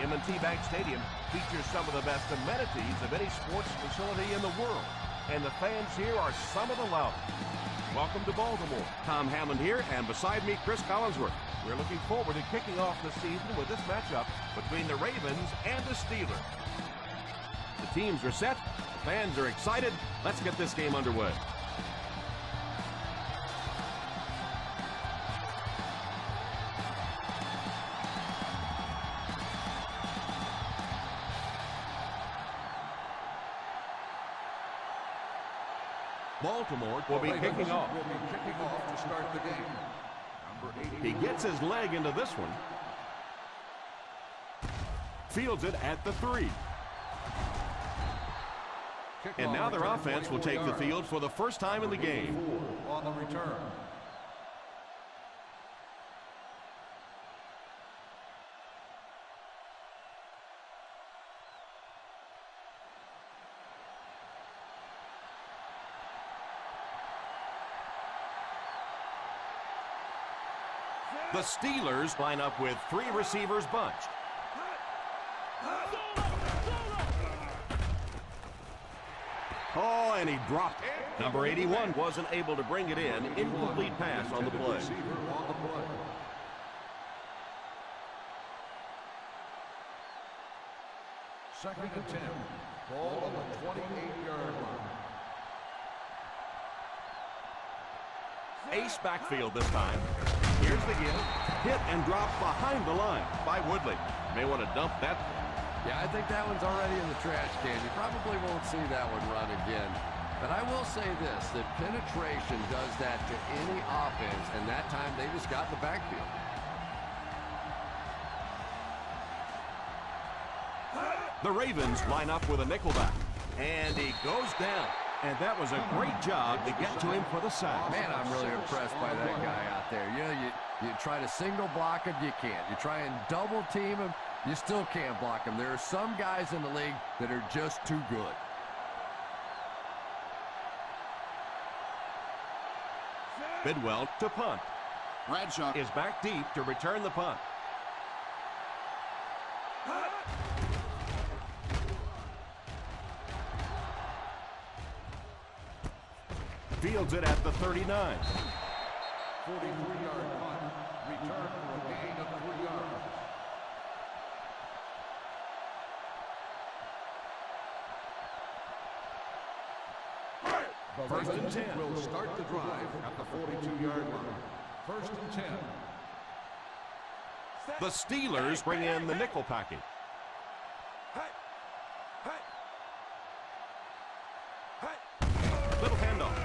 M&T Bank Stadium features some of the best amenities of any sports facility in the world, and the fans here are some of the loudest. Welcome to Baltimore. Tom Hammond here, and beside me, Chris Collinsworth. We're looking forward to kicking off the season with this matchup between the Ravens and the Steelers. The teams are set, the fans are excited. Let's get this game underway. Baltimore will be kicking off. To start the game. He gets his leg into this one. Fields it at the 3. And now their offense will take the field for the first time in the game. On the return. The Steelers line up with 3 receivers bunched. Oh, and he dropped it. Number 81 wasn't able to bring it in. Incomplete pass on the play. Second and 10. Ball on the 28-yard line. Ace backfield this time. Here's the give. Hit and drop behind the line by Woodley. May want to dump that. Yeah, I think that one's already in the trash can. You probably won't see that one run again. But I will say this, that penetration does that to any offense, and that time they just got in the backfield. The Ravens line up with a nickelback. And he goes down. And that was a great job to get to him for the sack. Man, I'm really impressed by that guy out there. You know, you try to single block him, you can't. You try and double team him, you still can't block him. There are some guys in the league that are just too good. Bidwell to punt. Bradshaw is back deep to return the punt. Fields it at the 39. 43-yard punt. Return for a gain of 3 yards. First and 10. Will start the drive at the 42-yard line. First and 10. The Steelers bring in the nickel package. Little handoff.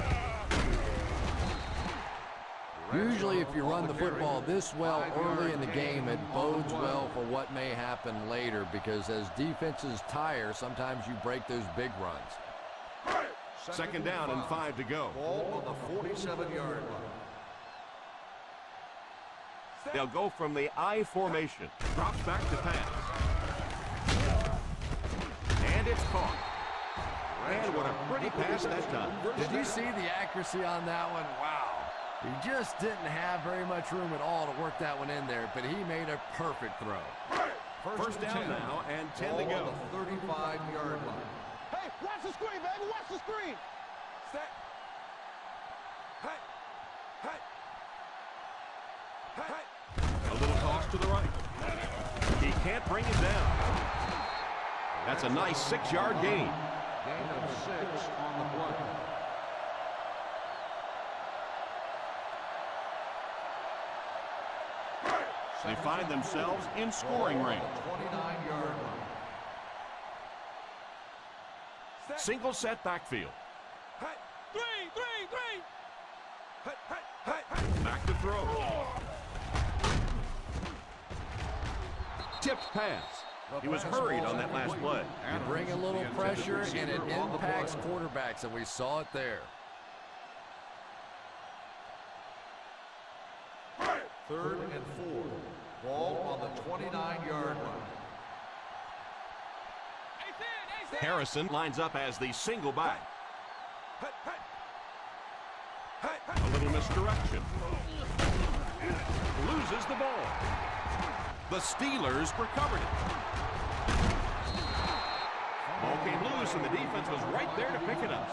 Usually if you run the football this well early in the game, it bodes well for what may happen later, because as defenses tire, sometimes you break those big runs. Second down and 5 to go. Ball on the 47-yard line. They'll go from the I formation. Drops back to pass. And it's caught. And what a pretty pass that time. Did you see the accuracy on that one? Wow. He just didn't have very much room at all to work that one in there, but he made a perfect throw. First down now and 10 to go. On the 35-yard line. Hey, watch the screen, baby, watch the screen. Set. Hey. Hey. Hey. A little toss to the right. He can't bring it down. That's a nice 6-yard gain. Gain of 6 on the play. They find themselves in scoring range. 29-yard line. Single set backfield. Three. Back to throw. Tipped pass. He was hurried on that last play. You bring a little pressure and it impacts quarterbacks, and we saw it there. Third and 4. Ball on the 29-yard line. Harrison lines up as the single back. A little misdirection. Loses the ball. The Steelers recovered it. Ball came loose, and the defense was right there to pick it up.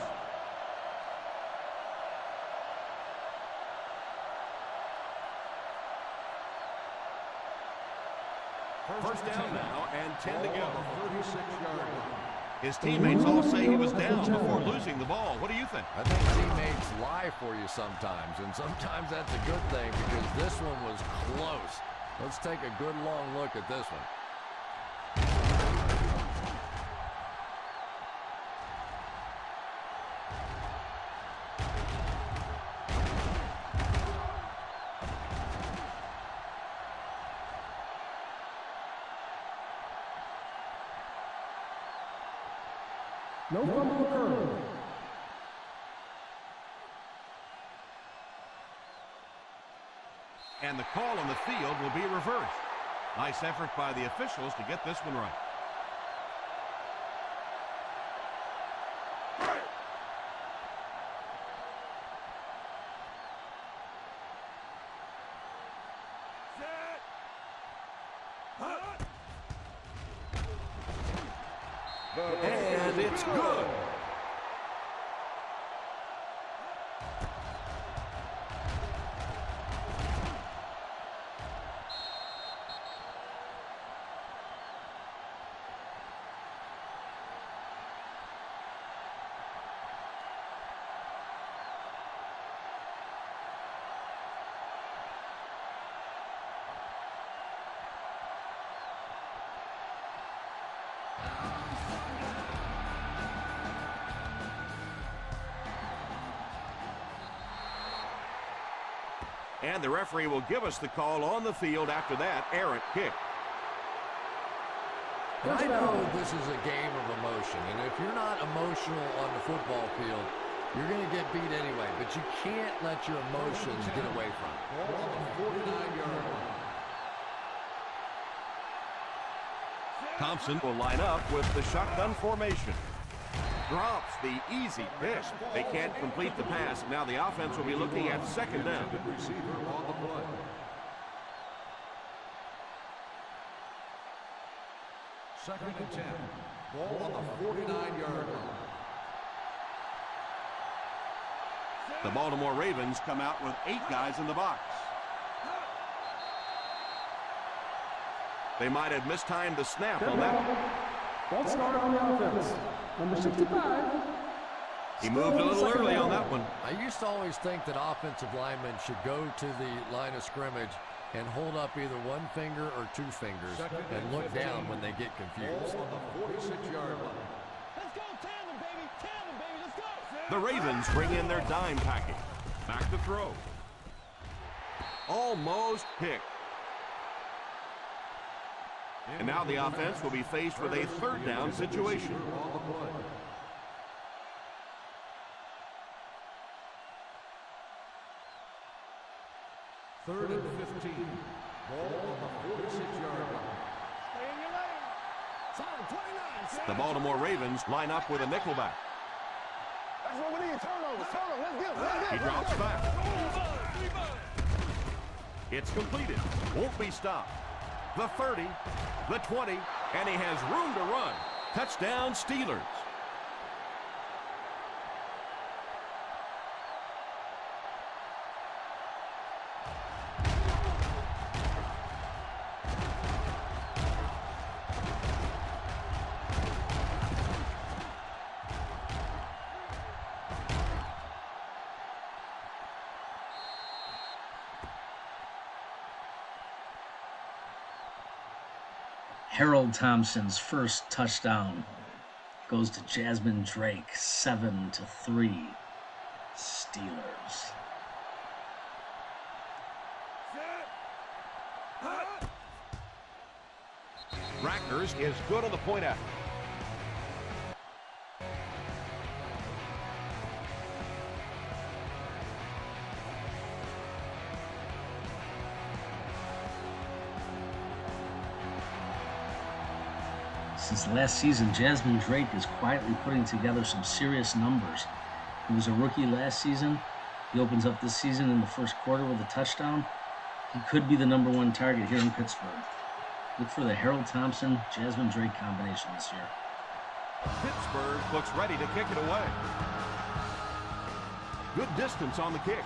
First down now, and 10 to go. 36-yard line. His teammates all say he was down before losing the ball. What do you think? I think teammates lie for you sometimes, and sometimes that's a good thing because this one was close. Let's take a good long look at this one. No fumble occurred. And the call on the field will be reversed. Nice effort by the officials to get this one right. And it's good. And the referee will give us the call on the field after that errant kick. I know this is a game of emotion, and if you're not emotional on the football field, you're going to get beat anyway, but you can't let your emotions get away from it. Ball on the 49-yard line. Thompson will line up with the shotgun formation. Drops the easy pitch. They can't complete the pass. Now the offense will be looking at second down. Receiver on the play. Second and 10. Ball on the 49-yard line. The Baltimore Ravens come out with 8 guys in the box. They might have mistimed the snap on that one. False start on the offense. Number 65. He moved a little early on that one. I used to always think that offensive linemen should go to the line of scrimmage and hold up either one finger or 2 fingers and look down when they get confused. Ball on the 46-yard line. Let's go tandem, baby. Tandem, baby. Let's go. The Ravens bring in their dime package. Back to throw. Almost picked. And now the offense will be faced with a third down situation. On the play. Third and 15. Ball on the 46-yard line. Stay in your lane. Solid 29. The Baltimore Ravens line up with a nickelback. That's what we need. Turnovers. Let's get it. He drops back. It's completed. Won't be stopped. The 30, the 20, and he has room to run. Touchdown, Steelers. Harold Thompson's first touchdown goes to Jasmine Drake, 7-3 Steelers. Rackers is good on the point after. Since last season, Jasmine Drake is quietly putting together some serious numbers. He was a rookie last season. He opens up this season in the first quarter with a touchdown. He could be the #1 target here in Pittsburgh. Look for the Harold Thompson, Jasmine Drake combination this year. Pittsburgh looks ready to kick it away. Good distance on the kick.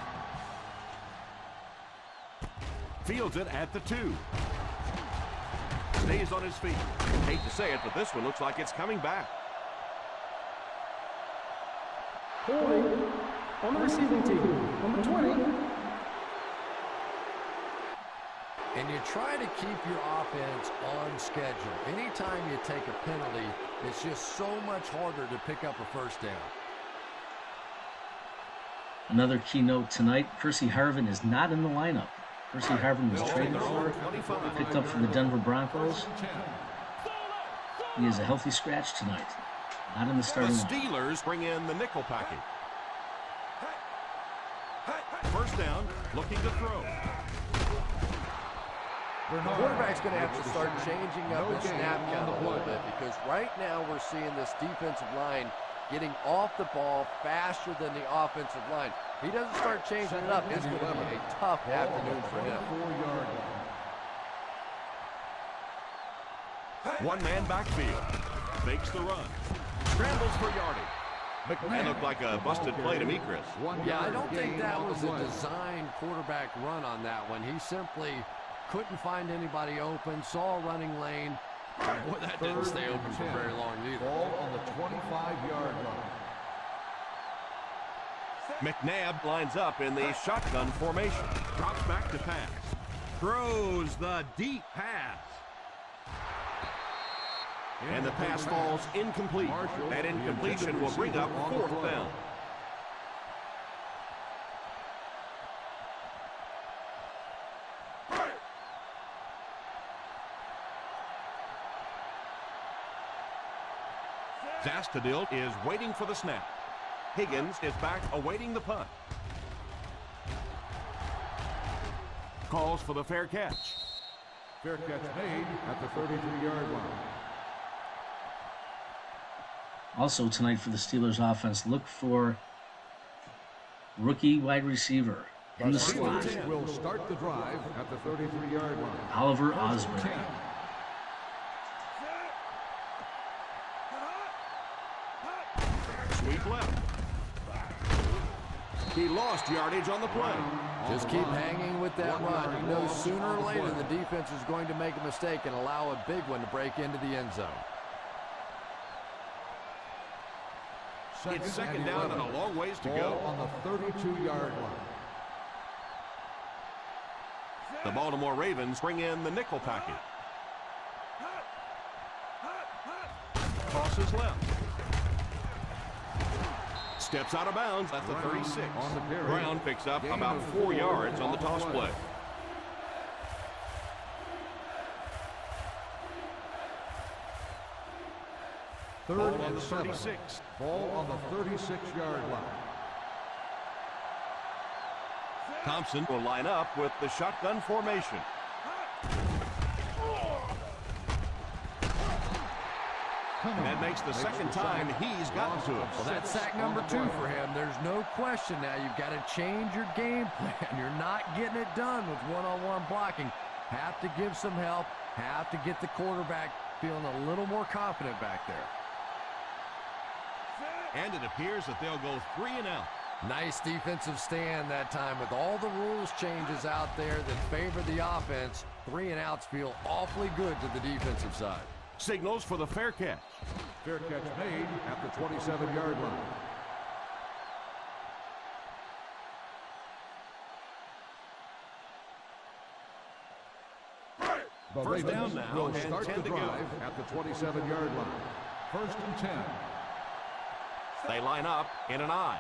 Fields it at the 2. Stays on his feet. Hate to say it, but this one looks like it's coming back. Holding on the receiving team, number 20. And you try to keep your offense on schedule. Anytime you take a penalty, it's just so much harder to pick up a first down. Another key note tonight, Percy Harvin is not in the lineup. Percy Harvin was traded for, picked up for the Denver Broncos. He is a healthy scratch tonight. Not in the starting The lineup. Steelers bring in the nickel package. First down, looking to throw. The quarterback's going to have to start changing up his snap count a little bit, because right now we're seeing this defensive line getting off the ball faster than the offensive line. If he doesn't start changing it up, it's going to be a tough afternoon for him. One man backfield. Fakes the run. Scrambles for yardage. That looked like a busted play to me, Chris. Yeah, I don't think that was a designed quarterback run on that one. He simply couldn't find anybody open, saw a running lane. Boy, that didn't stay open for very long either. Ball on the 25-yard line. McNabb lines up in the shotgun formation. Drops back to pass. Throws the deep pass. And the pass falls incomplete. That incompletion will bring up 4th down. Zastadil is waiting for the snap. Higgins is back awaiting the punt. Calls for the fair catch. Fair catch made at the 33-yard line. Also tonight for the Steelers offense, look for rookie wide receiver in the slot, Will start the drive at the 33-yard line. Oliver Osborne. Sweep left. He lost yardage on the play. Just keep hanging with that run. You know sooner or later the defense is going to make a mistake and allow a big one to break into the end zone. It's second down and a long ways to go. On the 32-yard line. The Baltimore Ravens bring in the nickel package. Tosses left. Steps out of bounds at the 36. Brown picks up about 4 yards on the toss play. Ball on the 36. Ball on the 36-yard line. Thompson will line up with the shotgun formation. And that makes the second time he's gotten to it. Well, that's sack number 2 for him. There's no question now. You've got to change your game plan. You're not getting it done with one-on-one blocking. Have to give some help. Have to get the quarterback feeling a little more confident back there. And it appears that they'll go 3 and out. Nice defensive stand that time with all the rules changes out there that favor the offense. 3 and outs feel awfully good to the defensive side. Signals for the fair catch. Fair catch made at the 27-yard line. The First Ravens down now will and start 10 the to go. drive at the 27-yard line. First and 10. They line up in an I.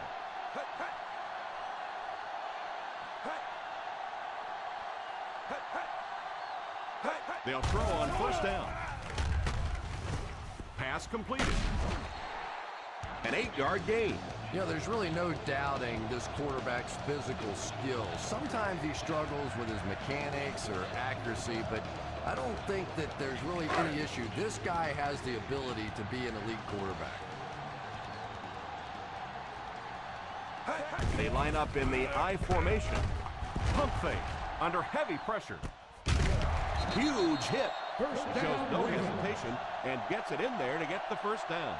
They'll throw on first down. Pass completed. An 8-yard gain. You know, there's really no doubting this quarterback's physical skills. Sometimes he struggles with his mechanics or accuracy, but I don't think that there's really any issue. This guy has the ability to be an elite quarterback. They line up in the I formation. Pump fake under heavy pressure. Huge hit. He shows no hesitation and gets it in there to get the first down.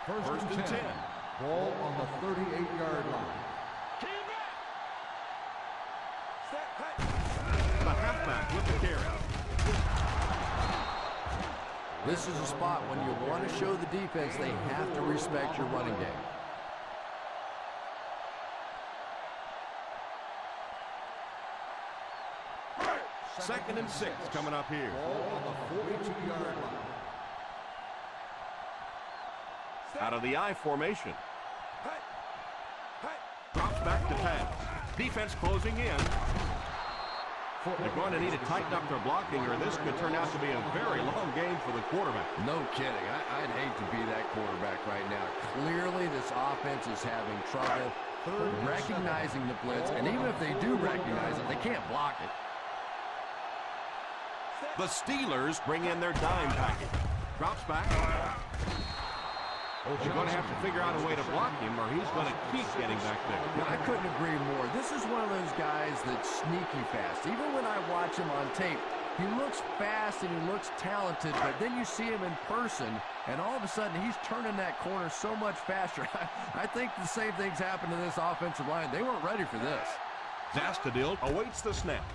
First and 10. Ball on the 38-yard line. The halfback with the carry. This is a spot when you want to show the defense they have to respect your running game. Second and 6 coming up here. Ball on the 42-yard line. Out of the I formation. Drops back to pass. Defense closing in. They're going to need to tighten up their blocking, or this could turn out to be a very long game for the quarterback. No kidding. I'd hate to be that quarterback right now. Clearly, this offense is having trouble recognizing the blitz, and even if they do recognize it, they can't block it. The Steelers bring in their dime package. Drops back. They're going to have to figure out a way to block him, or he's going to keep getting back there. Yeah, I couldn't agree more. This is one of those guys that's sneaky fast. Even when I watch him on tape, he looks fast and he looks talented, but then you see him in person, and all of a sudden he's turning that corner so much faster. I think the same thing's happened to this offensive line. They weren't ready for this. Zastadil awaits the snap.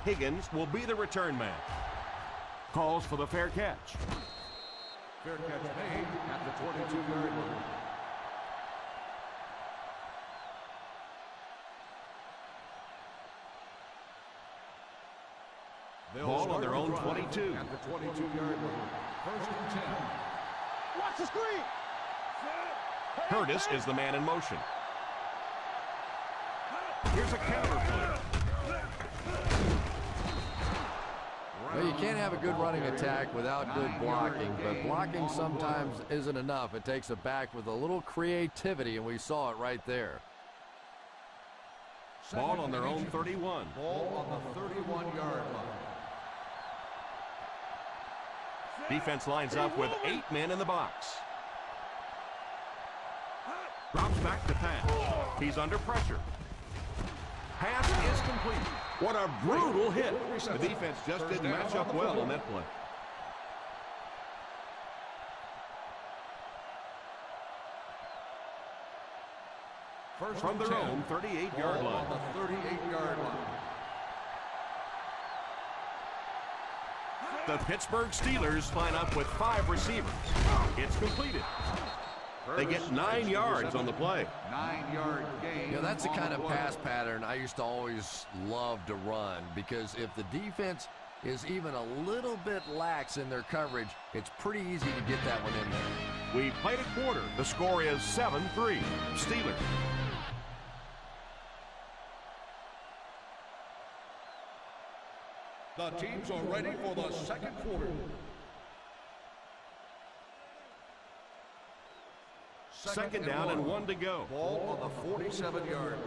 Higgins will be the return man. Calls for the fair catch. Fair catch made at the 22-yard line. Ball on their own 22. At the 22-yard line. First and 10. Watch the screen. Curtis is the man in motion. Here's a counter play. Well, you can't have a good running attack without good blocking, but blocking sometimes isn't enough. It takes a back with a little creativity, and we saw it right there. Ball on their own 31. Ball on the 31-yard line. Defense lines up with 8 men in the box. Drops back to pass. He's under pressure. Pass is complete. What a brutal hit. The defense just didn't match up well on that play. From their own 38-yard line. On the 38-yard line. The Pittsburgh Steelers line up with 5 receivers. It's completed. They get 9 yards on the play. 9-yard gain. Yeah, that's the kind of pass pattern I used to always love to run, because if the defense is even a little bit lax in their coverage, it's pretty easy to get that one in there. We played a quarter. The score is 7-3. Steelers. The teams are ready for the second quarter. Second down and 1 to go. Ball on the 47-yard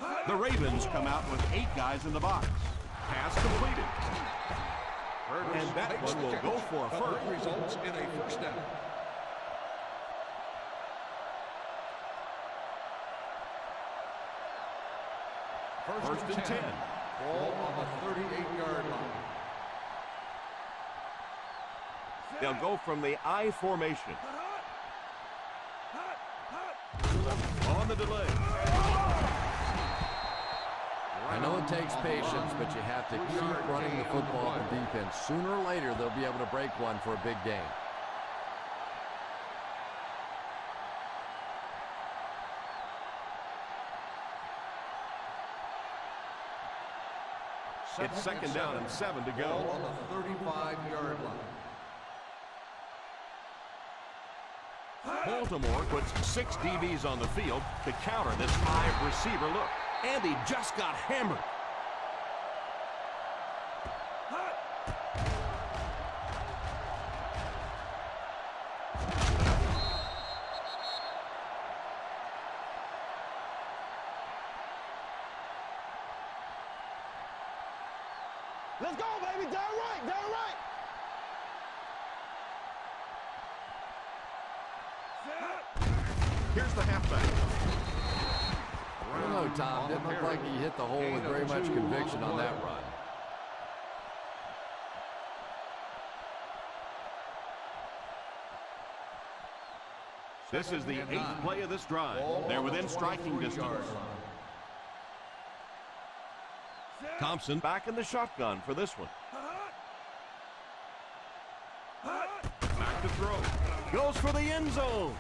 line. The Ravens come out with 8 guys in the box. Pass completed. And that one will go for a first. Results in a first down. First and 10. Ball on the 38-yard line. They'll go from the I formation. On the delay. I know it takes patience, but you have to keep running the football for defense. Sooner or later, they'll be able to break one for a big game. It's second down and 7 to Ball go. on the 35-yard line. Baltimore puts 6 DBs on the field to counter this 5-receiver look. And he just got hammered. Let's go, baby. Down right. Down right. Here's the halfback. don't know, Tom. Didn't look like he hit the hole with very much conviction on that run. This is the 8th play of this drive. They're within striking distance. Thompson back in the shotgun for this one. Back to throw. Goes for the end zone.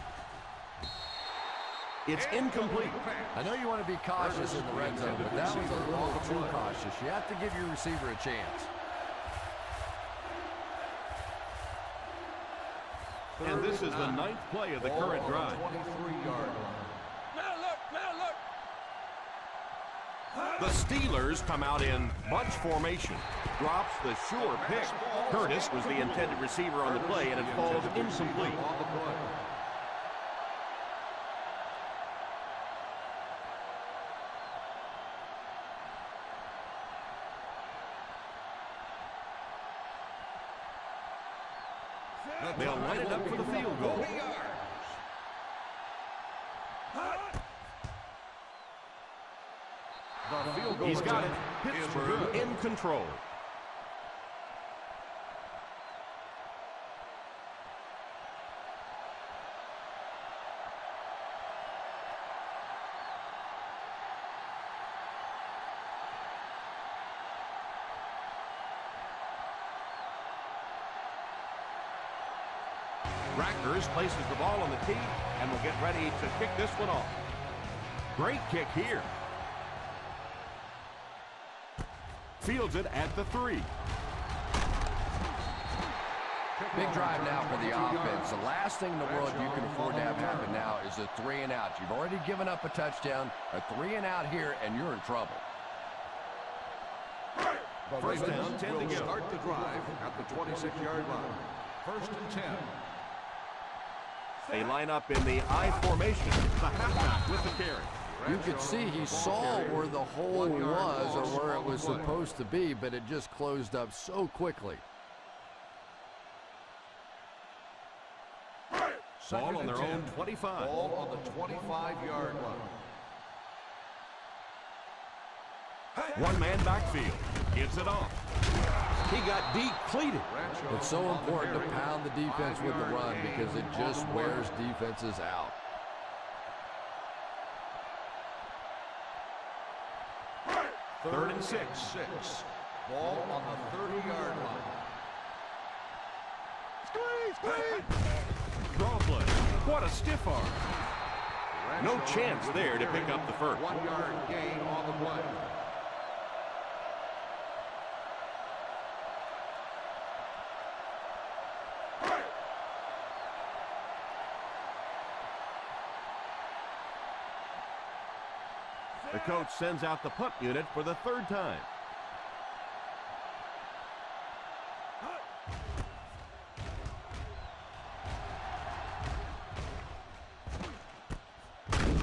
It's incomplete. I know you want to be cautious in the red zone, but that was a little too cautious. You have to give your receiver a chance. And this is the 9th play of the current drive. 23-yard line. Now look. The Steelers come out in bunch formation. Drops the sure pick. Curtis was the intended receiver on the play, and it falls incomplete. On the play. They'll line it up for the field goal. The field goal He's got it. attempt is Pittsburgh good. in control. Rackers places the ball on the tee and will get ready to kick this one off. Great kick here. Fields it at the 3. Big drive now for the offense. The last thing in the world you can afford to have happen now is a 3 and out. You've already given up a touchdown, a 3 and out here, and you're in trouble. First down, 10 to will go. start the drive at the 26-yard line. First and 10. They line up in the I formation. The halfback with the carry. You could see he saw where the hole was or where it was supposed to be, but it just closed up so quickly. Ball on their own 25. Ball on the 25-yard line. One man backfield. Gives it off. He got depleted. It's so important to pound the defense with the run because it just wears defenses out. Third and 6. Ball on the 30-yard line. Squeeze. Draw play. What a stiff arm. No chance there to pick up the first. 1-yard gain on the play. The coach sends out the punt unit for the 3rd time.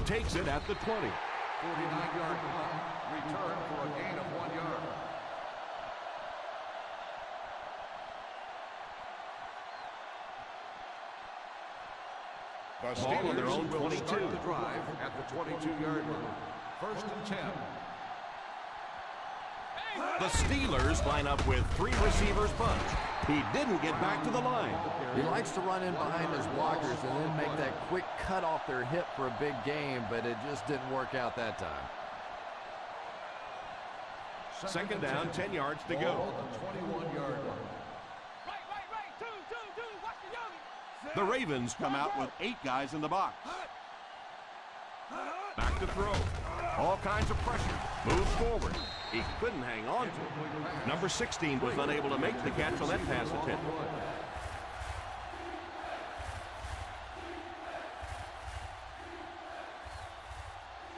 Takes it at the 20. 49-yard punt. Return for a gain of 1 yard. Ball on their own will 22. start the drive at the 22-yard line. First and 10. The Steelers line up with 3 receivers bunch. He didn't get back to the line. He likes to run in behind his blockers and then make that quick cut off their hip for a big gain, but it just didn't work out that time. Second down, 10 yards to go. Ball on the 21-yard line. Right. Two. Watch the youngin. The Ravens come out with 8 guys in the box. Back to throw. All kinds of pressure. Moves forward. He couldn't hang on to it. Number 16 was unable to make the catch on that pass attempt.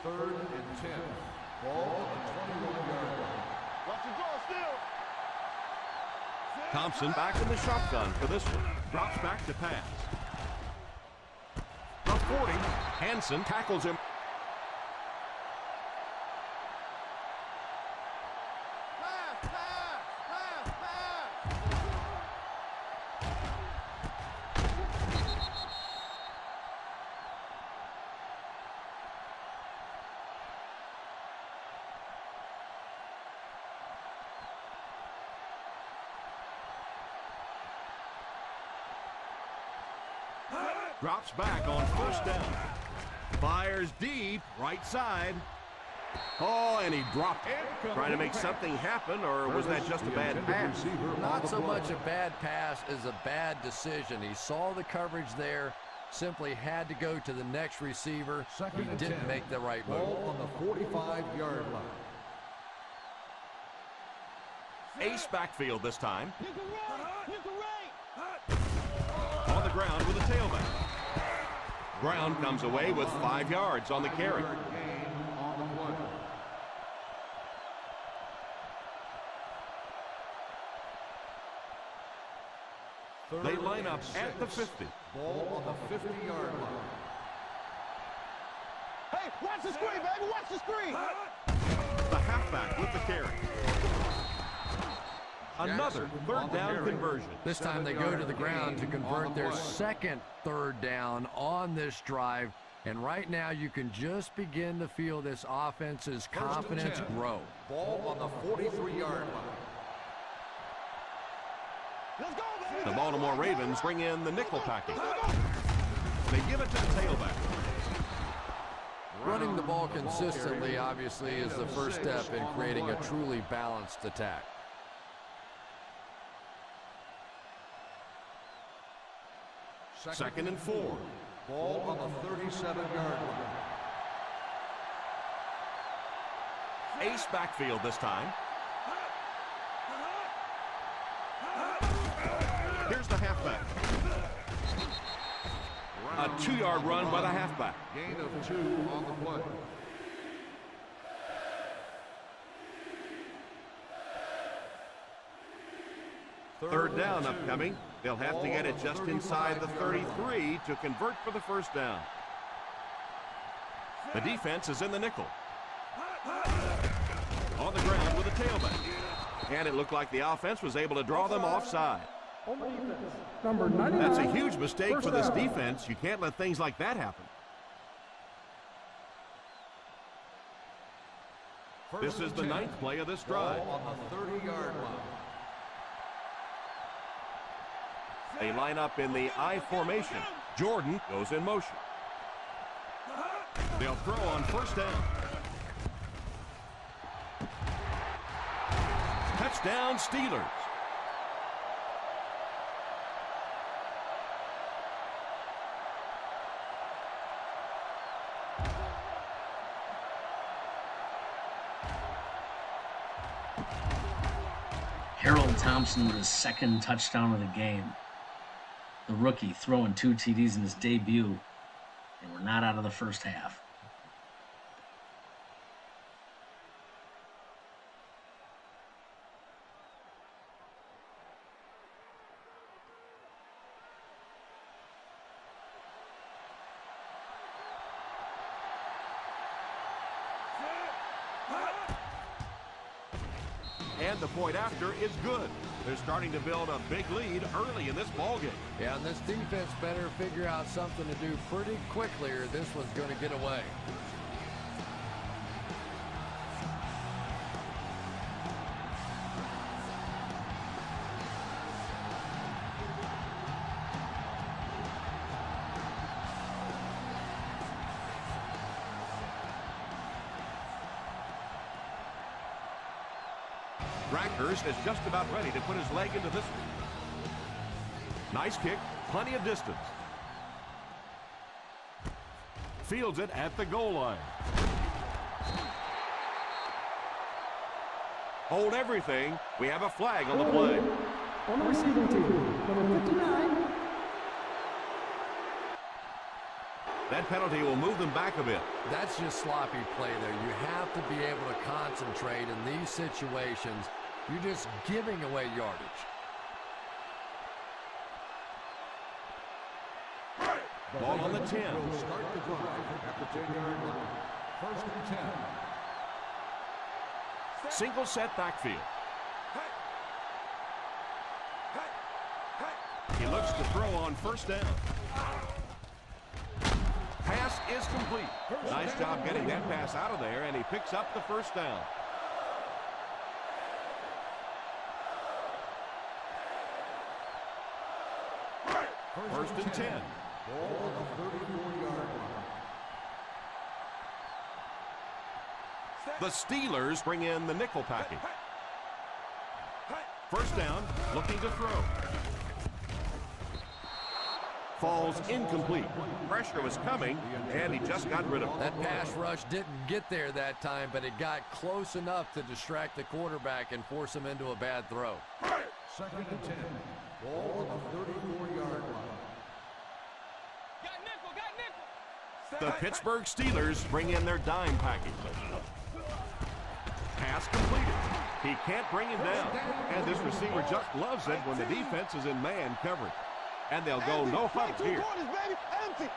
Third and 10. Ball on the 21-yard line. Watch your draw still. Thompson back in the shotgun for this one. Drops back to pass. The 40. Hansen tackles him. Drops back on first down. Fires deep, right side. Oh, and he dropped it. Trying to make something happen, or was that just a bad pass? Not so much a bad pass as a bad decision. He saw the coverage there, simply had to go to the next receiver. He didn't make the right move. Ball on the 45-yard line. Ace backfield this time. On the ground with a tailback. Brown comes away with 5 yards on the carry. They line up at the 50. Ball on the 50-yard line. Hey, watch the screen, baby, watch the screen. The halfback with the carry. Another third down conversion. This time they go to the ground to convert their second third down on this drive. And right now you can just begin to feel this offense's confidence grow. Ball on the 43-yard line. Let's go, baby. The Baltimore Ravens bring in the nickel package. They give it to the tailback. Running the ball consistently, obviously, is the first step in creating a truly balanced attack. Second and 4. Ball on the 37-yard line. Ace backfield this time. Here's the halfback. A 2-yard run by the halfback. Gain of 2 on the play. Third down upcoming. They'll have to get it just inside the 33 to convert for the first down. The defense is in the nickel. On the ground with a tailback. And it looked like the offense was able to draw them offside. Number 99. That's a huge mistake for this defense. You can't let things like that happen. This is the 9th play of this drive. Ball on the 30-yard line. They line up in the I formation. Jordan goes in motion. They'll throw on first down. Touchdown, Steelers. Harold Thompson with his second touchdown of the game. The rookie throwing 2 TDs in his debut, and we're not out of the first half. And the point after is good. They're starting to build a big lead early in this ballgame. Yeah, and this defense better figure out something to do pretty quickly or this one's going to get away. Rackhurst is just about ready to put his leg into this one. Nice kick, plenty of distance. Fields it at the goal line. Hold everything. We have a flag on the play. On the receiving team, number 59. That penalty will move them back a bit. That's just sloppy play there. You have to be able to concentrate in these situations. You're just giving away yardage. Ball on the 10. Will start the drive at the 10-yard line. First and 10. Single set backfield. He looks to throw on first down. Pass is complete. Nice job getting that pass out of there, and he picks up the first down. First and 10. Ball on the 34-yard line. The Steelers bring in the nickel package. First down, looking to throw. Falls incomplete. Pressure was coming, and he just got rid of it. That pass rush didn't get there that time, but it got close enough to distract the quarterback and force him into a bad throw. 2nd and 10. Ball on the 34-yard line. The Pittsburgh Steelers bring in their dime package. Pass completed. He can't bring him down. And this receiver just loves it when the defense is in man coverage. And they'll go no huddle here. Empty.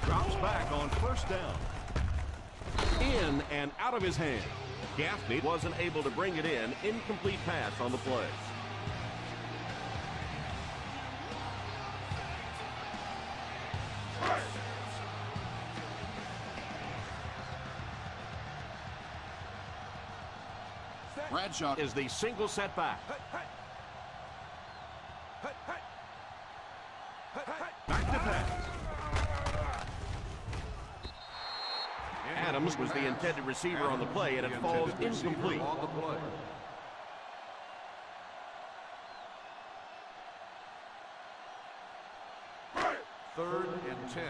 Drops back on first down. In and out of his hand. Gaffney wasn't able to bring it in. Incomplete pass on the play. Bradshaw is the single setback. Back to pass. Adams was the intended receiver on the play, and it falls incomplete. On the play. Third and 10.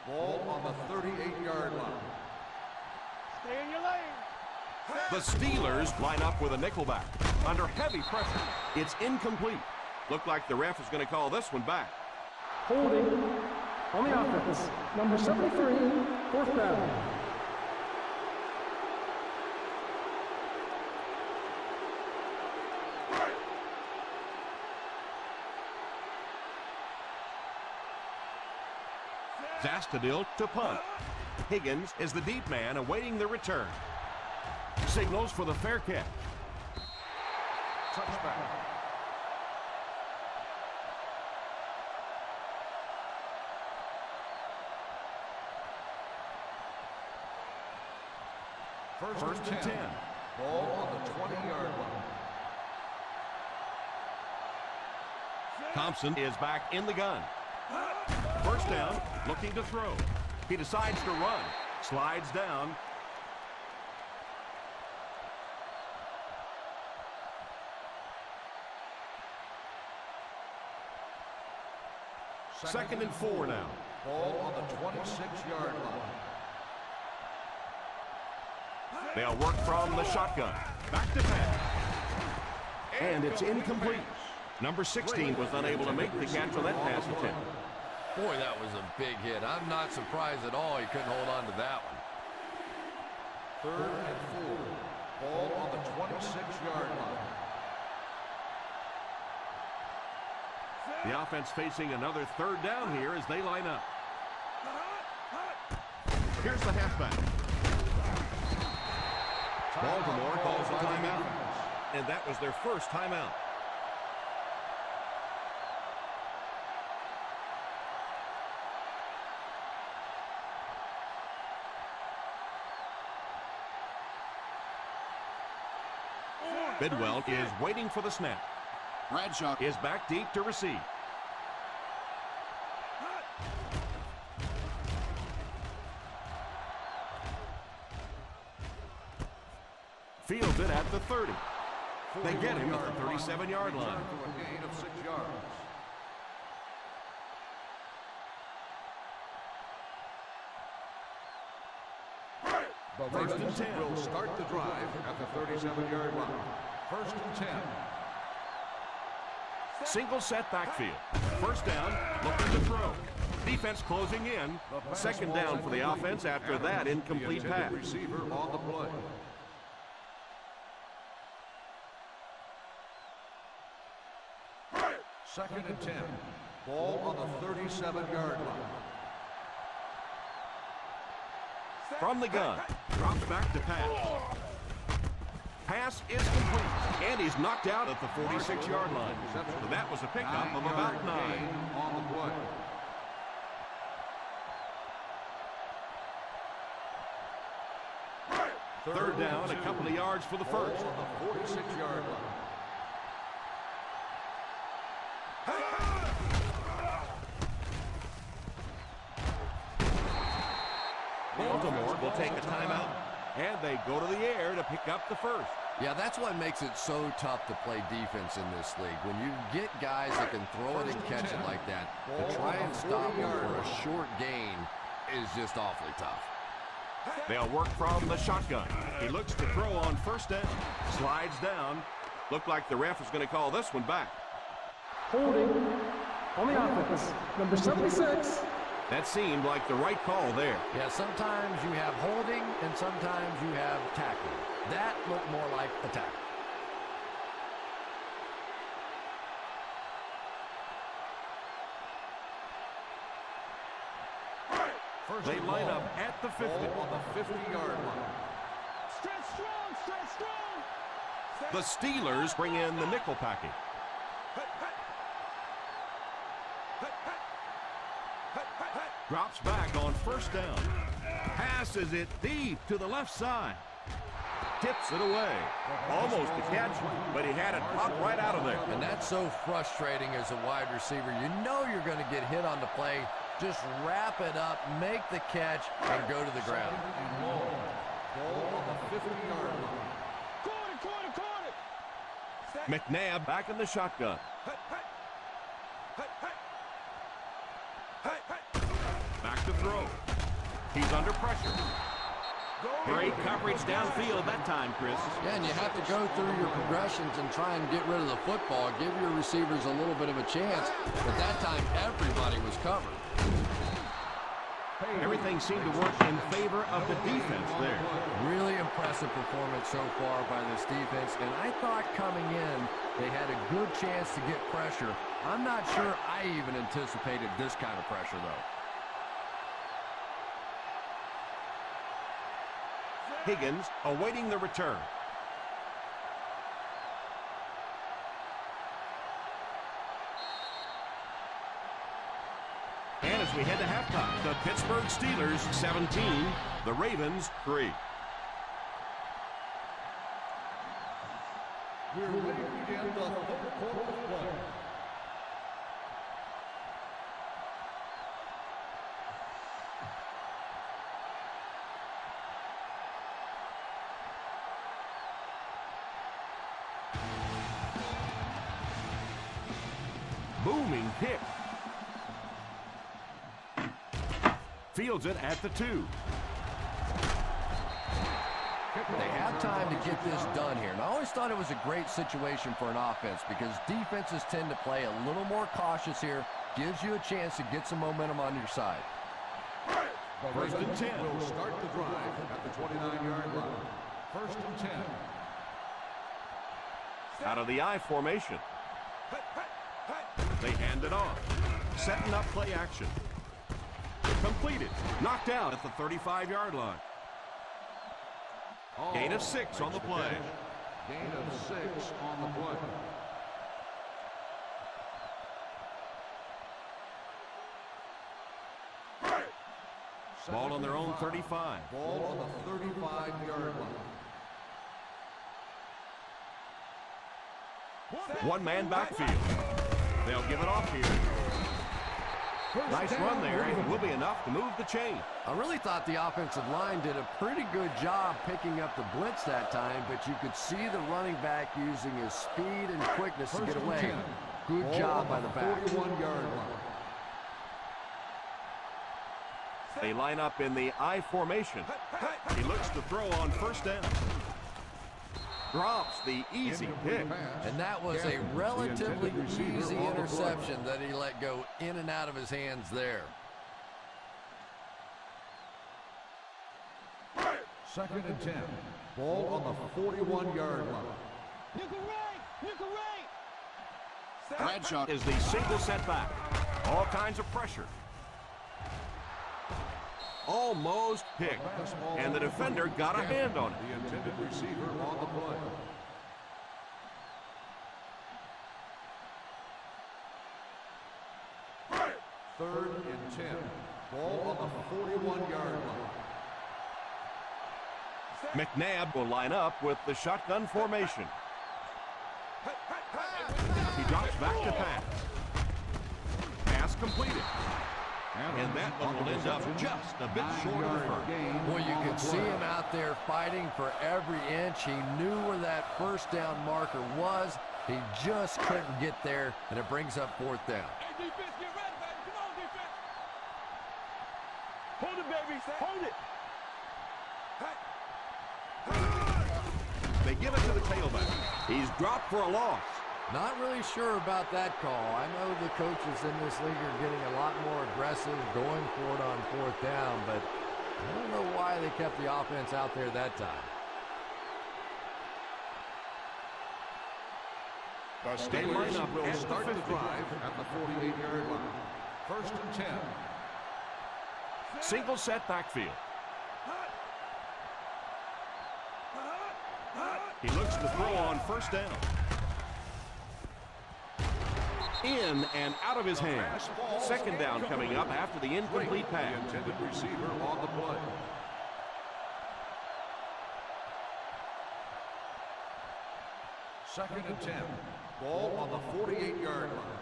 Ball on the 38-yard line. Stay in your lane. The Steelers line up with a nickelback. Under heavy pressure, it's incomplete. Looked like the ref is going to call this one back. Holding on the offense. Number 73, 4th down. Zastadil to punt. Higgins is the deep man awaiting the return. Signals for the fair catch. Touchback. First and 10. Ball on the 20-yard line. Thompson is back in the gun. First down, looking to throw. He decides to run. Slides down. Second and 4 now. Ball on the 26-yard line. They'll work from the shotgun. Back to pass. And it's incomplete. Number 16 was unable to make the catch on that pass attempt. Boy, that was a big hit. I'm not surprised at all he couldn't hold on to that one. Third and 4. Ball on the 26-yard line. The offense facing another third down here as they line up. Here's the halfback. Baltimore calls a timeout. And that was their first timeout. Bidwell is waiting for the snap. Bradshaw is back deep to receive. Fields it at the 30. They get him at the 37-yard line. To a gain of 6 yards. The Ravens will start the drive at the 37-yard line. First and 10. Single set backfield. First down, looking to throw. Defense closing in. Second down for the offense after that incomplete pass. Receiver on the play. Second and 10. Ball on the 37-yard line. From the gun, drops back to pass. Pass is complete, and he's knocked out at the 46-yard line. So that was a pickup of about 9. On the play. Third down, a couple of yards for the first. On the 46-yard line. Baltimore will take a timeout, and they go to the air to pick up the first. Yeah, that's what makes it so tough to play defense in this league. When you get guys that can throw it and catch it like that, to try and stop them for a short gain is just awfully tough. They'll work from the shotgun. He looks to throw on first down. Slides down. Looked like the ref is going to call this one back. Holding on the offense. Number 76. That seemed like the right call there. Yeah, sometimes you have holding and sometimes you have tackling. That looked more like a tackle. They line up at the 50. On the 50-yard line. Stretch strong, stretch strong. The Steelers bring in the nickel package. Drops back on first down. Passes it deep to the left side. Tips it away. Almost a catch, but he had it popped right out of there. And that's so frustrating as a wide receiver. You know you're going to get hit on the play. Just wrap it up, make the catch, and go to the ground. Ball on the 50-yard line. McNabb back in the shotgun. Back to throw. He's under pressure. Great coverage downfield that time, Chris. Yeah, and you have to go through your progressions and try and get rid of the football, give your receivers a little bit of a chance. But that time, everybody was covered. Everything seemed to work in favor of the defense there. Really impressive performance so far by this defense, and I thought coming in they had a good chance to get pressure. I'm not sure I even anticipated this kind of pressure, though. Higgins awaiting the return. And as we head to halftime, the Pittsburgh Steelers 17, the Ravens 3. We're ready to begin the third quarter of play. Booming kick. Fields it at the 2. They have time to get this done here. And I always thought it was a great situation for an offense because defenses tend to play a little more cautious here. Gives you a chance to get some momentum on your side. First and 10 will start the drive at the 29-yard line. First and 10. Out of the I formation. They hand it off. Setting up play action. Completed. Knocked out at the 35-yard line. Gain of 6 on the play. Gain of 6 on the play. Ball on their own 35. Ball on the 35-yard line. One man backfield. They'll give it off here. Nice run there. It will be enough to move the chain. I really thought the offensive line did a pretty good job picking up the blitz that time, but you could see the running back using his speed and quickness to get away. Good job by the back. 41-yard line. They line up in the I formation. He looks to throw on first down. Drops the easy pick. And that was a relatively easy interception that he let go in and out of his hands there. Second and 10. Ball on the 41-yard line. Nickel right, nickel right. Bradshaw is the single setback. All kinds of pressure. Almost picked. And the defender got a hand on it. The intended receiver on the play. Third and 10. Ball on the 41-yard line. McNabb will line up with the shotgun formation. He drops back to pass. Pass completed. And that one will end up just a bit short of the first. Well, you could see him out there fighting for every inch. He knew where that first down marker was. He just couldn't get there, and it brings up fourth down. Hey, defense, get ready, baby. Come on, defense. Hold it, baby. Hold it. They give it to the tailback. He's dropped for a loss. Not really sure about that call. I know the coaches in this league are getting a lot more aggressive, going for it on fourth down, but I don't know why they kept the offense out there that time. The Steelers will start the drive at the 48-yard line. First and 10. Single set backfield. He looks to throw on first down. In and out of his hands. Second down coming up after the incomplete pass. The intended receiver on the play. Second and 10. Ball on the 48-yard line.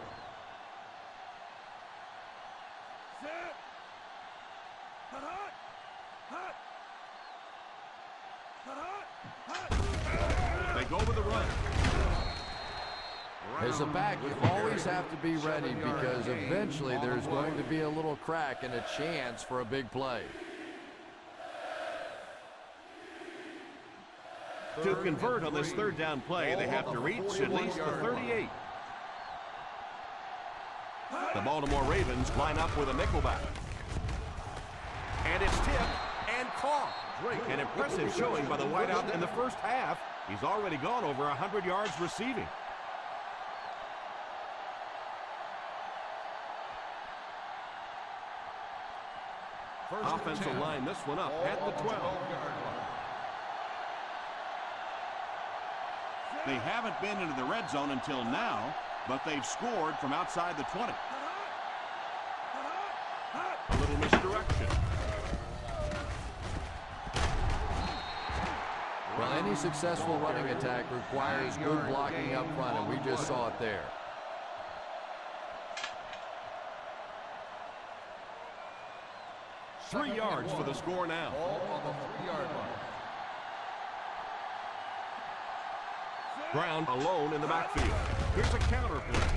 They go with the run. As a back, you always have to be ready because eventually there's going to be a little crack and a chance for a big play. To convert on this third down play, they have to reach at least the 38. The Baltimore Ravens line up with a nickelback. And it's tipped and caught. An impressive showing by the wideout in the first half. He's already gone over 100 yards receiving. Offensive line this one up at the 12. They haven't been into the red zone until now, but they've scored from outside the 20. A little misdirection. Well, any successful running attack requires good blocking up front, and we just saw it there. Three yards for the score now. Ball on the 3-yard line. Brown alone in the backfield. Here's a counter play,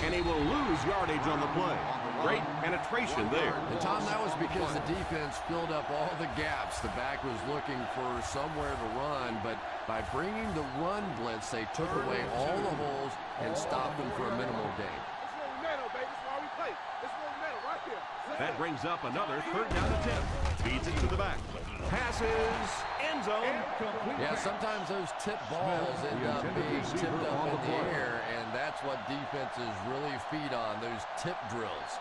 and he will lose yardage on the play. Great penetration there. And Tom, that was because the defense filled up all the gaps. The back was looking for somewhere to run, but by bringing the run blitz, they took away all the holes and stopped them for a minimal gain. This is what we made, baby. This is why we play. This is what we made right here. That brings up another third down attempt. Feeds it to the back. Passes, end zone. Yeah, sometimes those tip balls end up being tipped up in the air, and that's what defenses really feed on, those tip drills.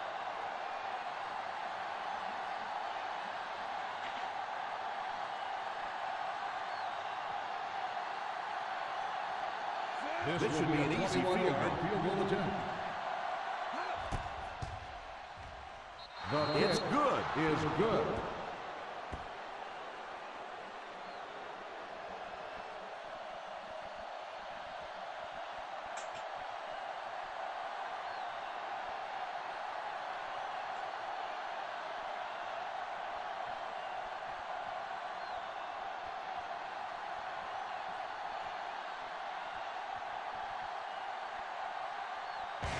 This should be an easy field goal attempt. It's good. Is good.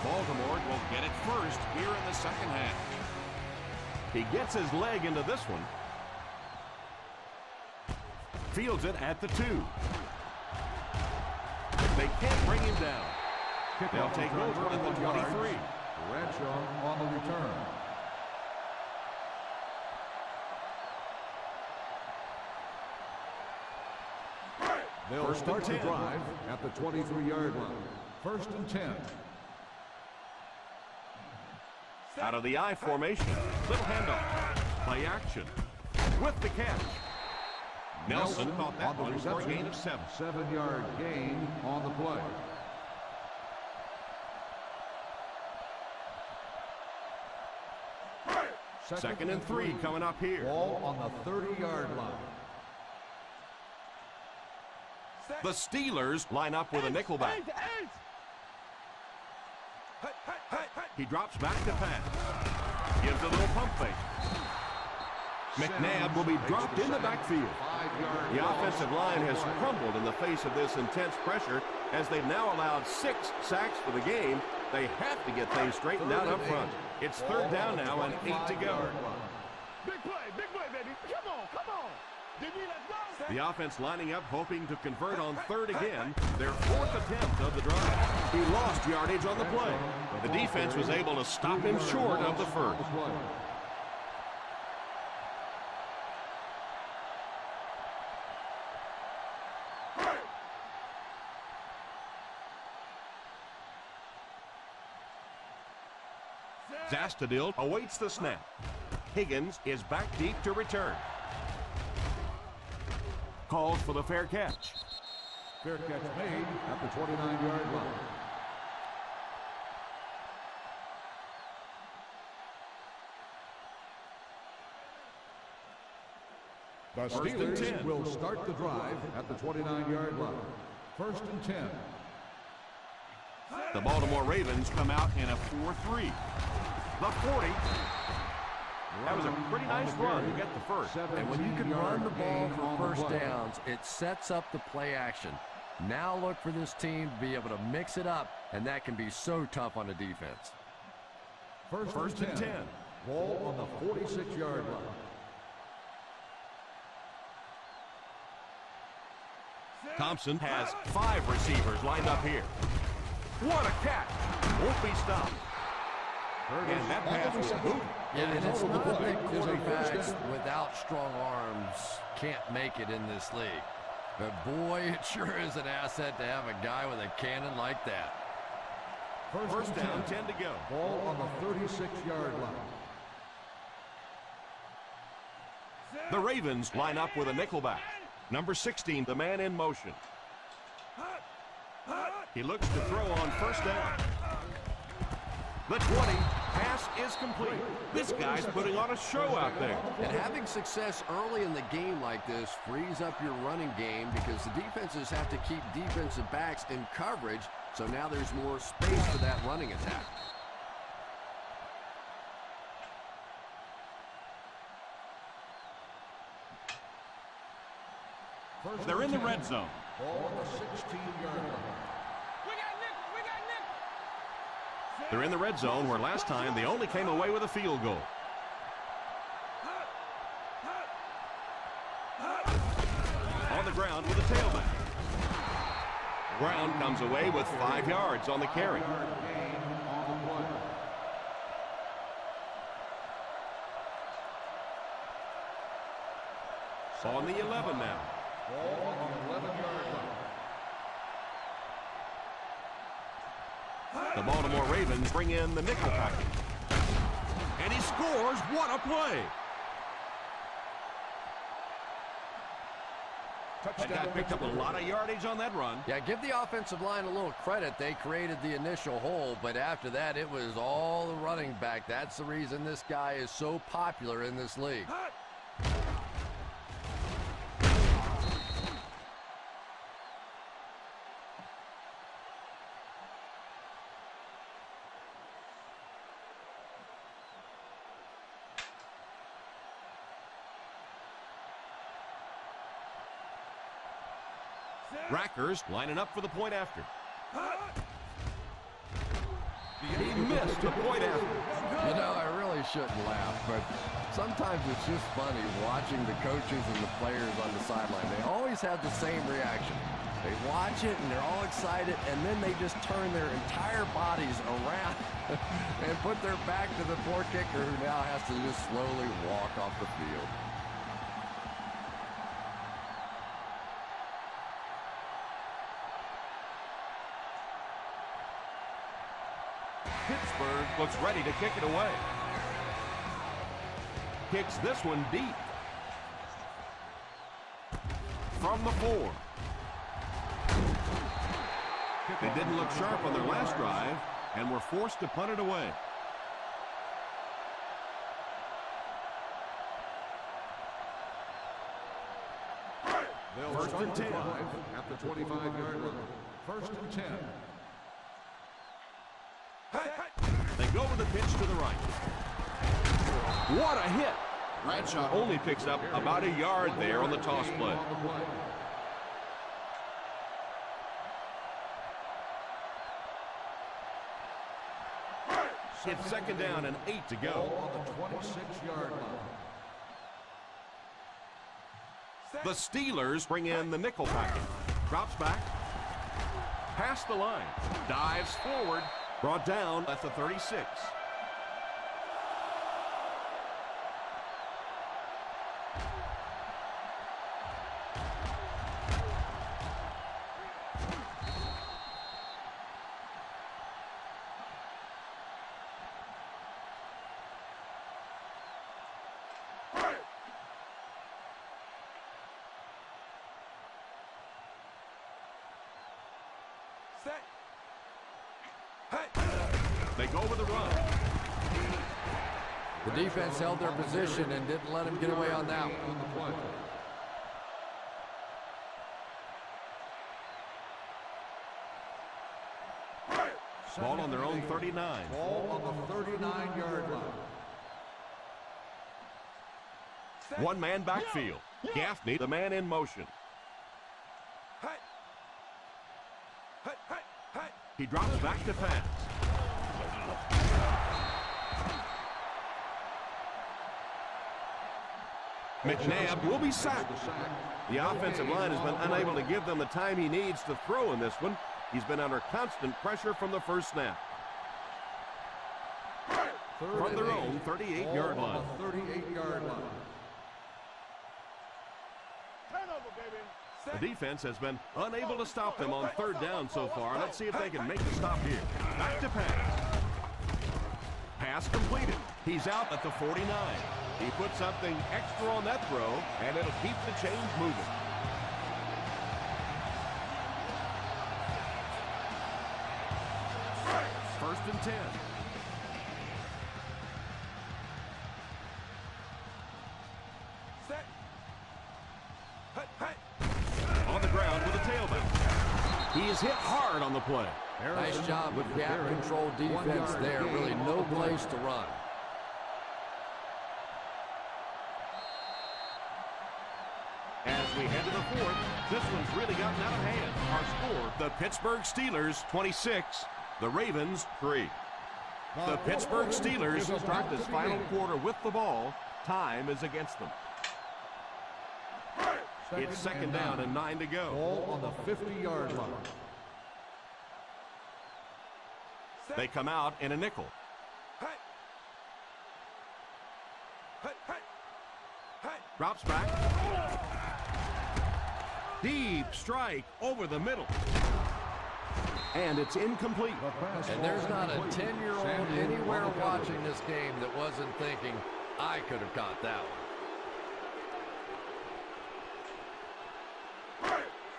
Baltimore will get it first here in the second half. He gets his leg into this one. Fields it at the 2. They can't bring him down. They'll take over at the 23. Bradshaw on the return. They'll start the drive at the 23-yard line. First and 10. Out of the I formation. Little handoff. Play action. With the catch. Nelson caught that one for a gain of 7. 7-yard gain on the play. Second and 3 coming up here. Ball on the 30-yard line. The Steelers line up with a nickelback. He drops back to pass. Gives a little pump pump fake. McNabb will be dropped in the backfield. The offensive line has crumbled in the face of this intense pressure as they've now allowed 6 sacks for the game. They have to get things straightened out up front. It's third down now and 8 to go. Big play, baby. Come on. Did we let go? The offense lining up, hoping to convert on third again, their 4th attempt of the drive. He lost yardage on the play. The defense was able to stop him short of the first. Zastadil awaits the snap. Higgins is back deep to return. Calls for the fair catch. Fair catch made at the 29-yard line. The Steelers will start the drive at the 29-yard line. First and 10. The Baltimore Ravens come out in a 4-3. The 40. That was a pretty nice run to get the first. And when you can run the ball for first downs, it sets up the play action. Now look for this team to be able to mix it up, and that can be so tough on the defense. First and 10. Ball on the 46-yard line. Thompson has 5 receivers lined up here. What a catch! Won't be stopped. And that pass was moved. Yeah, and it's not that quarterbacks without strong arms can't make it in this league. But boy, it sure is an asset to have a guy with a cannon like that. First down, 10 to go. Ball on the 36-yard line. The Ravens line up with a nickelback. Number 16, the man in motion. He looks to throw on first down. The 20, pass is complete. This guy's putting on a show out there. And having success early in the game like this frees up your running game because the defenses have to keep defensive backs in coverage, so now there's more space for that running attack. They're in the red zone. Ball on the 16-yard line. They're in the red zone where last time they only came away with a field goal. On the ground with a tailback. Brown comes away with 5 yards on the carry. On the 11 now. Ball on the 11-yard line. The Baltimore Ravens bring in the nickel package. And he scores. What a play. That guy picked up a lot of yardage on that run. Yeah, give the offensive line a little credit. They created the initial hole, but after that, it was all the running back. That's the reason this guy is so popular in this league. Rackers lining up for the point after. He missed the point after. You know, I really shouldn't laugh, but sometimes it's just funny watching the coaches and the players on the sideline. They always have the same reaction. They watch it and they're all excited, and then they just turn their entire bodies around and put their back to the poor kicker who now has to just slowly walk off the field. Pittsburgh looks ready to kick it away. Kicks this one deep. From the 4. They didn't look sharp on their last drive and were forced to punt it away. First and 10. At the 25-yard line. First and 10. They go with the pitch to the right. What a hit. Only picks up about a yard there on the toss play. It's second down and 8 to go. On the 26-yard line. The Steelers bring in the nickel package. Drops back. Past the line. Dives forward. Brought down at the 36. They go with the run. The defense held their position and didn't let him get away on that one. Ball on their own 39. Ball on the 39-yard line. One man backfield. Gaffney, the man in motion. He drops back to pass. McNabb will be sacked. The offensive line has been unable to give them the time he needs to throw in this one. He's been under constant pressure from the first snap. From their own 38-yard line. 38-yard line. The defense has been unable to stop them on third down so far. Let's see if they can make the stop here. Back to pass. Pass completed. He's out at the 49. He put something extra on that throw, and it'll keep the chains moving. First and 10. On the ground with a tailback. He is hit hard on the play. Nice job with gap control defense there. Really no place to run. As we head to the fourth, this one's really gotten out of hand. Our score, the Pittsburgh Steelers 26, the Ravens 3. The Pittsburgh Steelers start this final quarter with the ball. Time is against them. It's second down and 9 to go. Ball on the 50-yard line. They come out in a nickel. Drops back. Deep strike over the middle. And it's incomplete. And there's not a 10-year-old anywhere watching this game that wasn't thinking, I could have caught that one.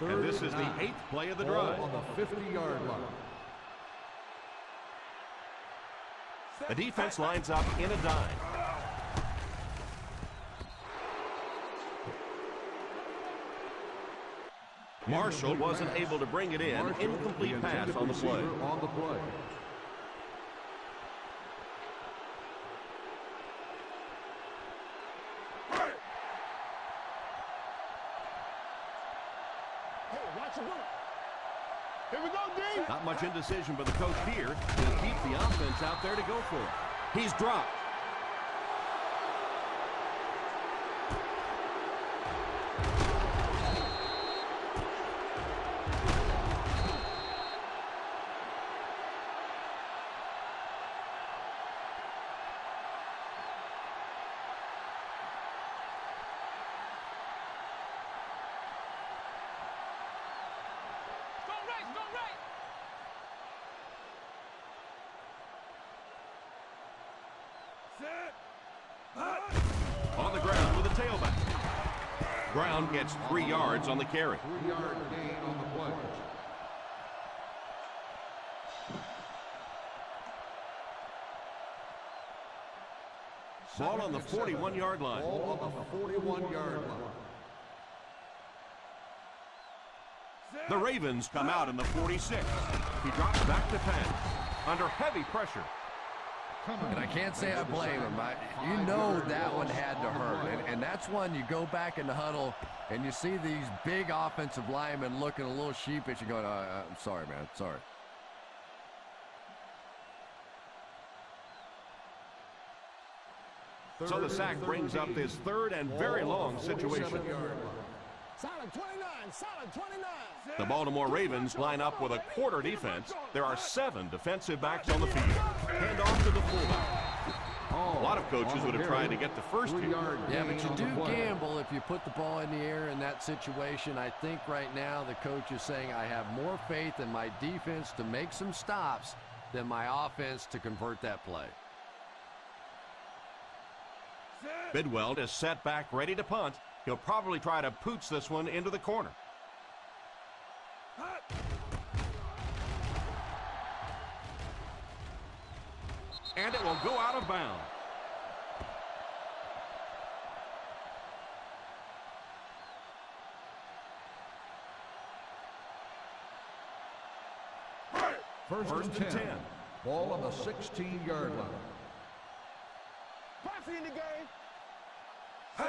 And this is the 8th play of the drive. On the 50-yard line. The defense lines up in a dime. Marshall wasn't able to bring it in. Incomplete pass on the play. Here we go, D. Not much indecision by the coach here. He'll keep the offense out there to go for it. He's dropped. On the ground with a tailback. Brown gets 3 yards on the carry. 3-yard gain on the play. Ball on the 41-yard line. Ball on the 41-yard line. The Ravens come out in the 46. He drops back to pass. Under heavy pressure. And I can't say I blame him. You know that one had to hurt. And that's one you go back in the huddle and you see these big offensive linemen looking a little sheepish and going, I'm sorry, man, sorry. So the sack brings up this third and very long situation. Solid 29, solid 29. The Baltimore Ravens line up with a quarter defense. There are 7 defensive backs on the field. Hand off to the fullback. A lot of coaches would have tried to get the first here. Yeah, but you do gamble if you put the ball in the air in that situation. I think right now the coach is saying I have more faith in my defense to make some stops than my offense to convert that play. Bidwell is set back ready to punt. He'll probably try to pooch this one into the corner. And it will go out of bounds. First and 10. Ball on the 16-yard line. Posse in the game.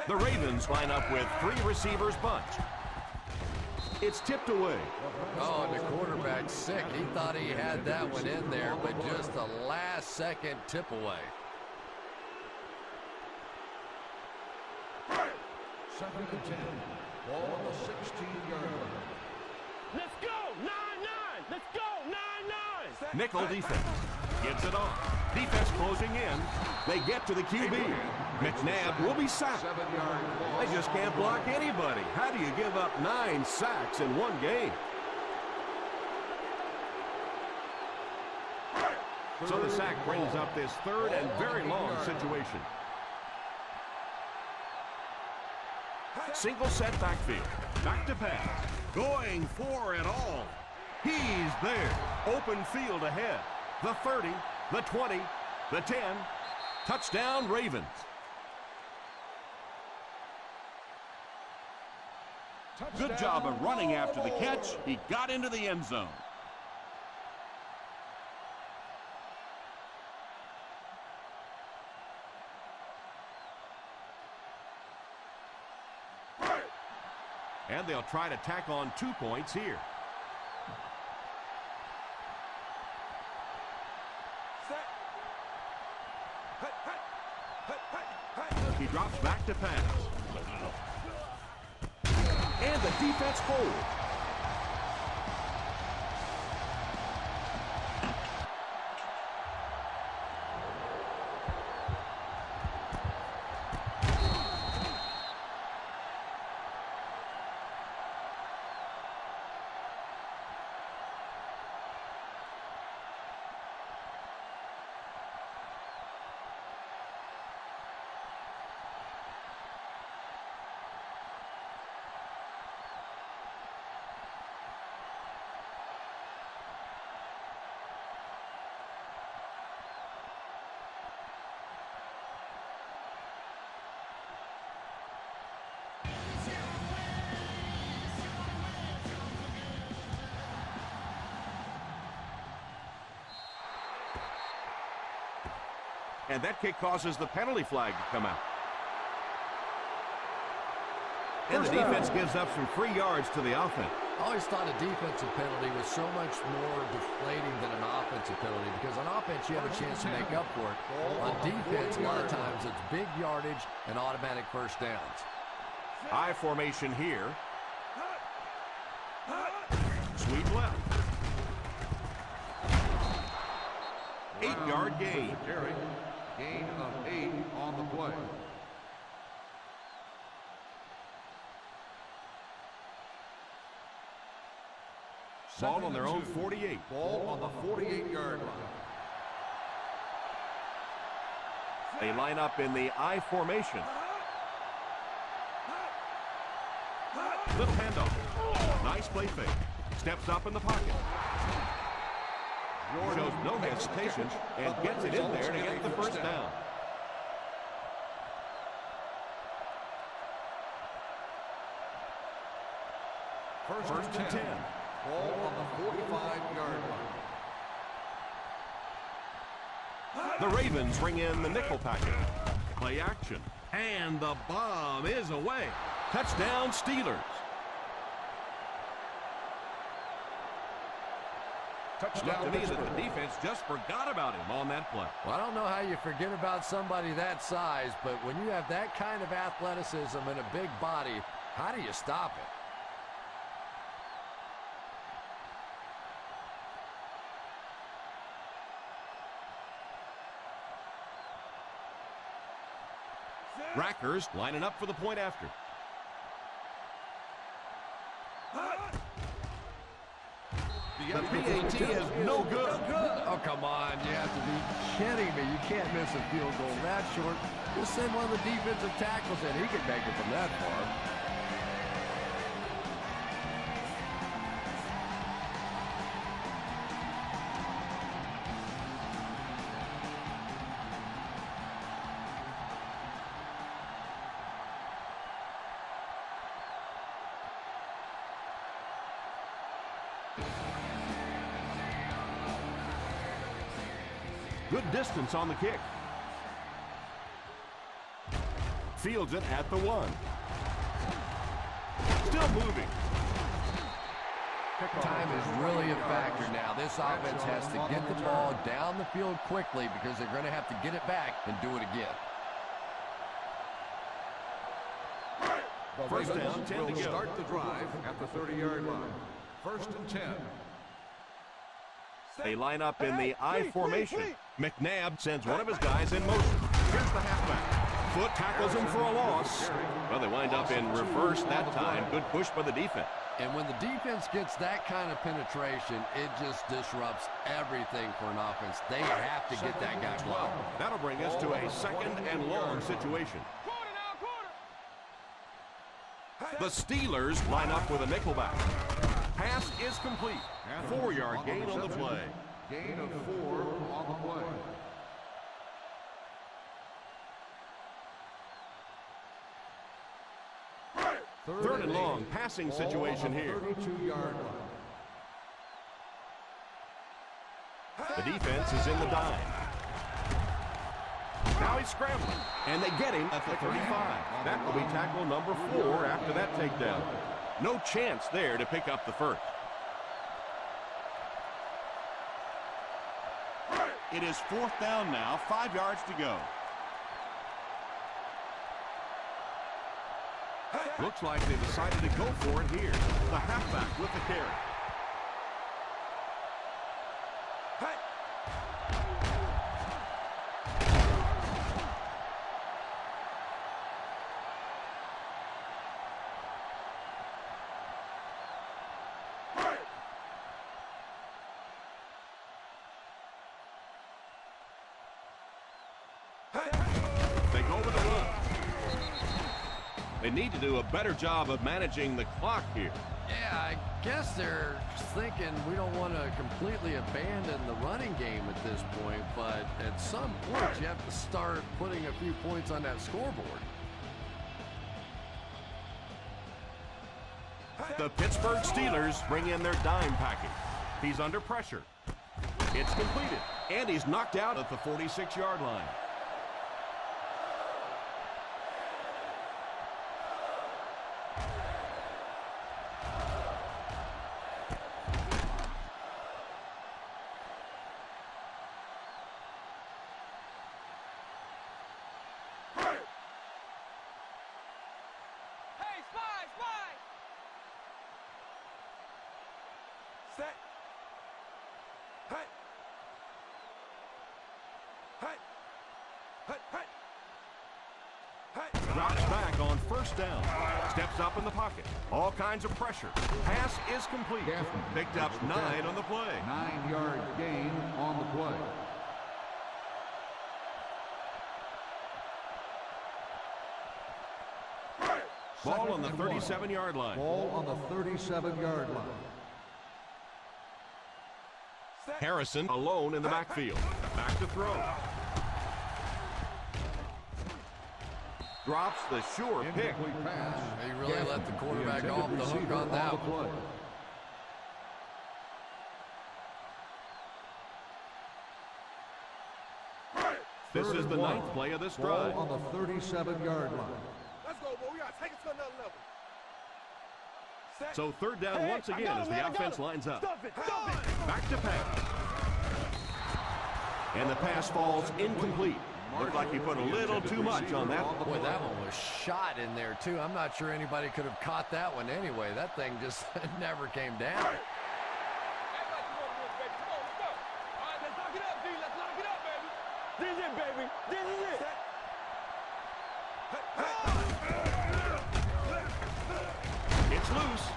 The Ravens line up with 3 receivers bunch. It's tipped away. Oh, and the quarterback's sick. He thought he had that one in there, but just a last-second tip away. Second and 10. Ball on the 16-yard line. Let's go, 9-9. Let's go, 9-9. Nickel defense gives it off. Defense closing in. They get to the QB. McNabb will be sacked. 7-yard loss. They just can't block anybody. How do you give up 9 sacks in one game? So the sack brings up this third and very long situation. Single set backfield. Back to pass. Going for it all. He's there. Open field ahead. The 30, the 20, the 10. Touchdown Ravens. Good job of running after the catch. He got into the end zone. And they'll try to tack on 2 points here. He drops back to pass. And the defense holds. And that kick causes the penalty flag to come out. And the defense gives up some free yards to the offense. I always thought a defensive penalty was so much more deflating than an offensive penalty, because on offense you have a chance to make up for it. On defense, a lot of times it's big yardage and automatic first downs. I formation here. Sweep left. 8-yard gain. Carry. Gain of 8 on the play. Ball on their own 48. Ball on the 48-yard line. They line up in the I formation. Little handoff. Nice play fake. Steps up in the pocket. Shows no hesitation and gets it in there to get the first down. First and 10. Ball on the 45-yard line. The Ravens bring in the nickel package. Play action. And the bomb is away. Touchdown, Steelers. Touchdown. Looked to me that the defense just forgot about him on that play. Well, I don't know how you forget about somebody that size, but when you have that kind of athleticism and a big body, how do you stop it? Rackers lining up for the point after. The PAT is no good. Oh, come on. You have to be kidding me. You can't miss a field goal that short. Just send one of the defensive tackles in. He can make it from that far. Good distance on the kick. Fields it at the 1. Still moving. Time is really a factor now. This offense has to get the ball down the field quickly because they're going to have to get it back and do it again. First down, 10 to go. Start the drive at the 30-yard line. First and 10. They line up in the I formation. McNabb sends one of his guys in motion. Here's the halfback. Foot tackles him for a loss. Well, they wind up in reverse that time. Good push by the defense. And when the defense gets that kind of penetration, it just disrupts everything for an offense. They have to get that guy blocked. That'll bring us to a second and long situation. The Steelers line up with a nickelback. Pass is complete. 4-yard gain on the play. Gain of 4 on the play. Third and long passing situation here. 32-yard line. The defense is in the dime. Now he's scrambling, and they get him at the 35. That will be tackle number 4 after that takedown. No chance there to pick up the first. It is 4th down now, 5 yards to go. Looks like they decided to go for it here. The halfback with the carry. They go with the run. They need to do a better job of managing the clock here. Yeah, I guess they're thinking we don't want to completely abandon the running game at this point, but at some point you have to start putting a few points on that scoreboard. The Pittsburgh Steelers bring in their dime package. He's under pressure. It's completed, and he's knocked out at the 46-yard line. Drops back on first down. Steps up in the pocket. All kinds of pressure. Pass is complete. Picked up 9 on the play. 9-yard gain on the play. Ball on the 37-yard line. Ball on the 37-yard line. Harrison alone in the backfield. Back to throw. Drops the sure pick. Incomplete pass. They really let the quarterback off the hook on that one. This is the 9th play of this drive. Ball on the 37-yard line. Let's go, boy. We got to take it to another level. Set. So 3rd down once again as the offense lines up. Stuff it. Stuff it. Back to pass. And the pass falls incomplete. Looked like he put a little too much on that. Boy, that one was shot in there, too. I'm not sure anybody could have caught that one anyway. That thing just never came down. This is it, baby. This is it. It's loose.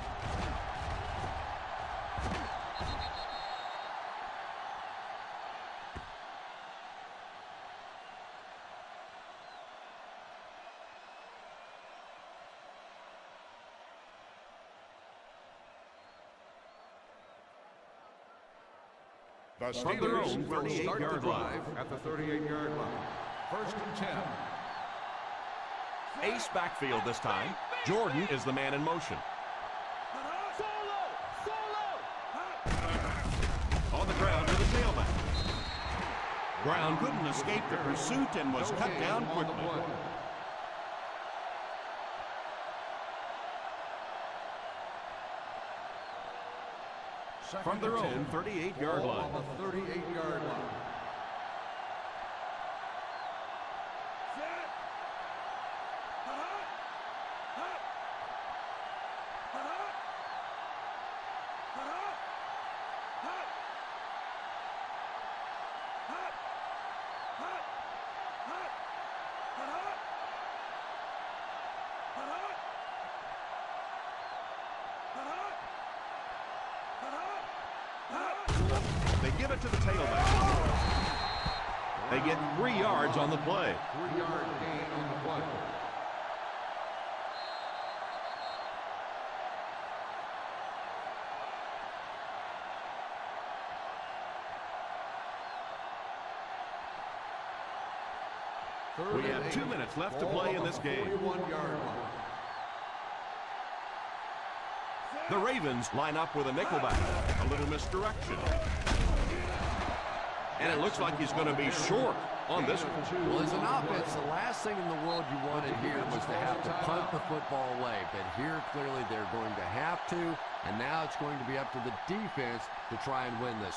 The From their Steelers own will 38-yard start the line. drive at the 38-yard line. 1st and 10. Ace backfield this time. Jordan is the man in motion. On the ground to the tailback. Brown couldn't escape the pursuit and was cut down quickly. From their own 38-yard line. On the 38-yard line. They give it to the tailback. They get 3 yards on the play. 3-yard gain on the play. We have 2 minutes left to play in this game. 41-yard line. The Ravens line up with a nickelback. A little misdirection. And it looks like he's going to be short on this one. Well, as an offense, the last thing in the world you wanted here was to have to punt the football away. But here, clearly, they're going to have to. And now it's going to be up to the defense to try and win this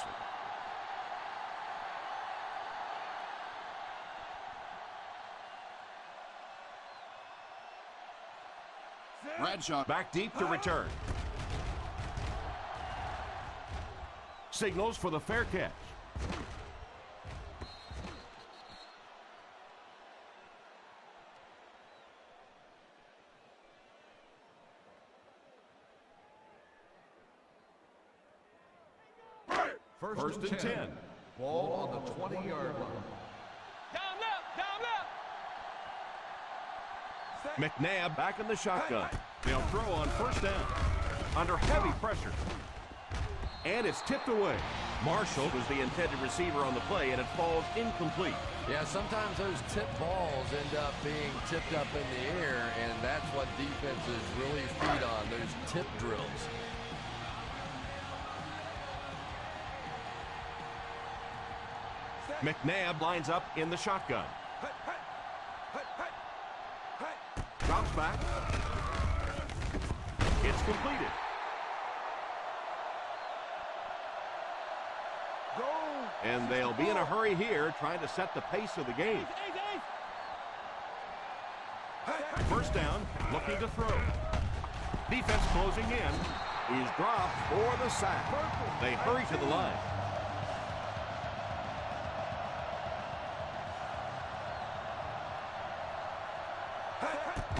one. Bradshaw back deep to return. Signals for the fair catch. First and 10. Ball on the 20-yard line. Down left. McNabb back in the shotgun. They'll throw on 1st down. Under heavy pressure. And it's tipped away. Marshall was the intended receiver on the play, and it falls incomplete. Yeah, sometimes those tip balls end up being tipped up in the air, and that's what defenses really feed on, those tip drills. McNabb lines up in the shotgun. Drops back. It's completed. And they'll be in a hurry here, trying to set the pace of the game. 1st down, looking to throw. Defense closing in. He's dropped for the sack. They hurry to the line.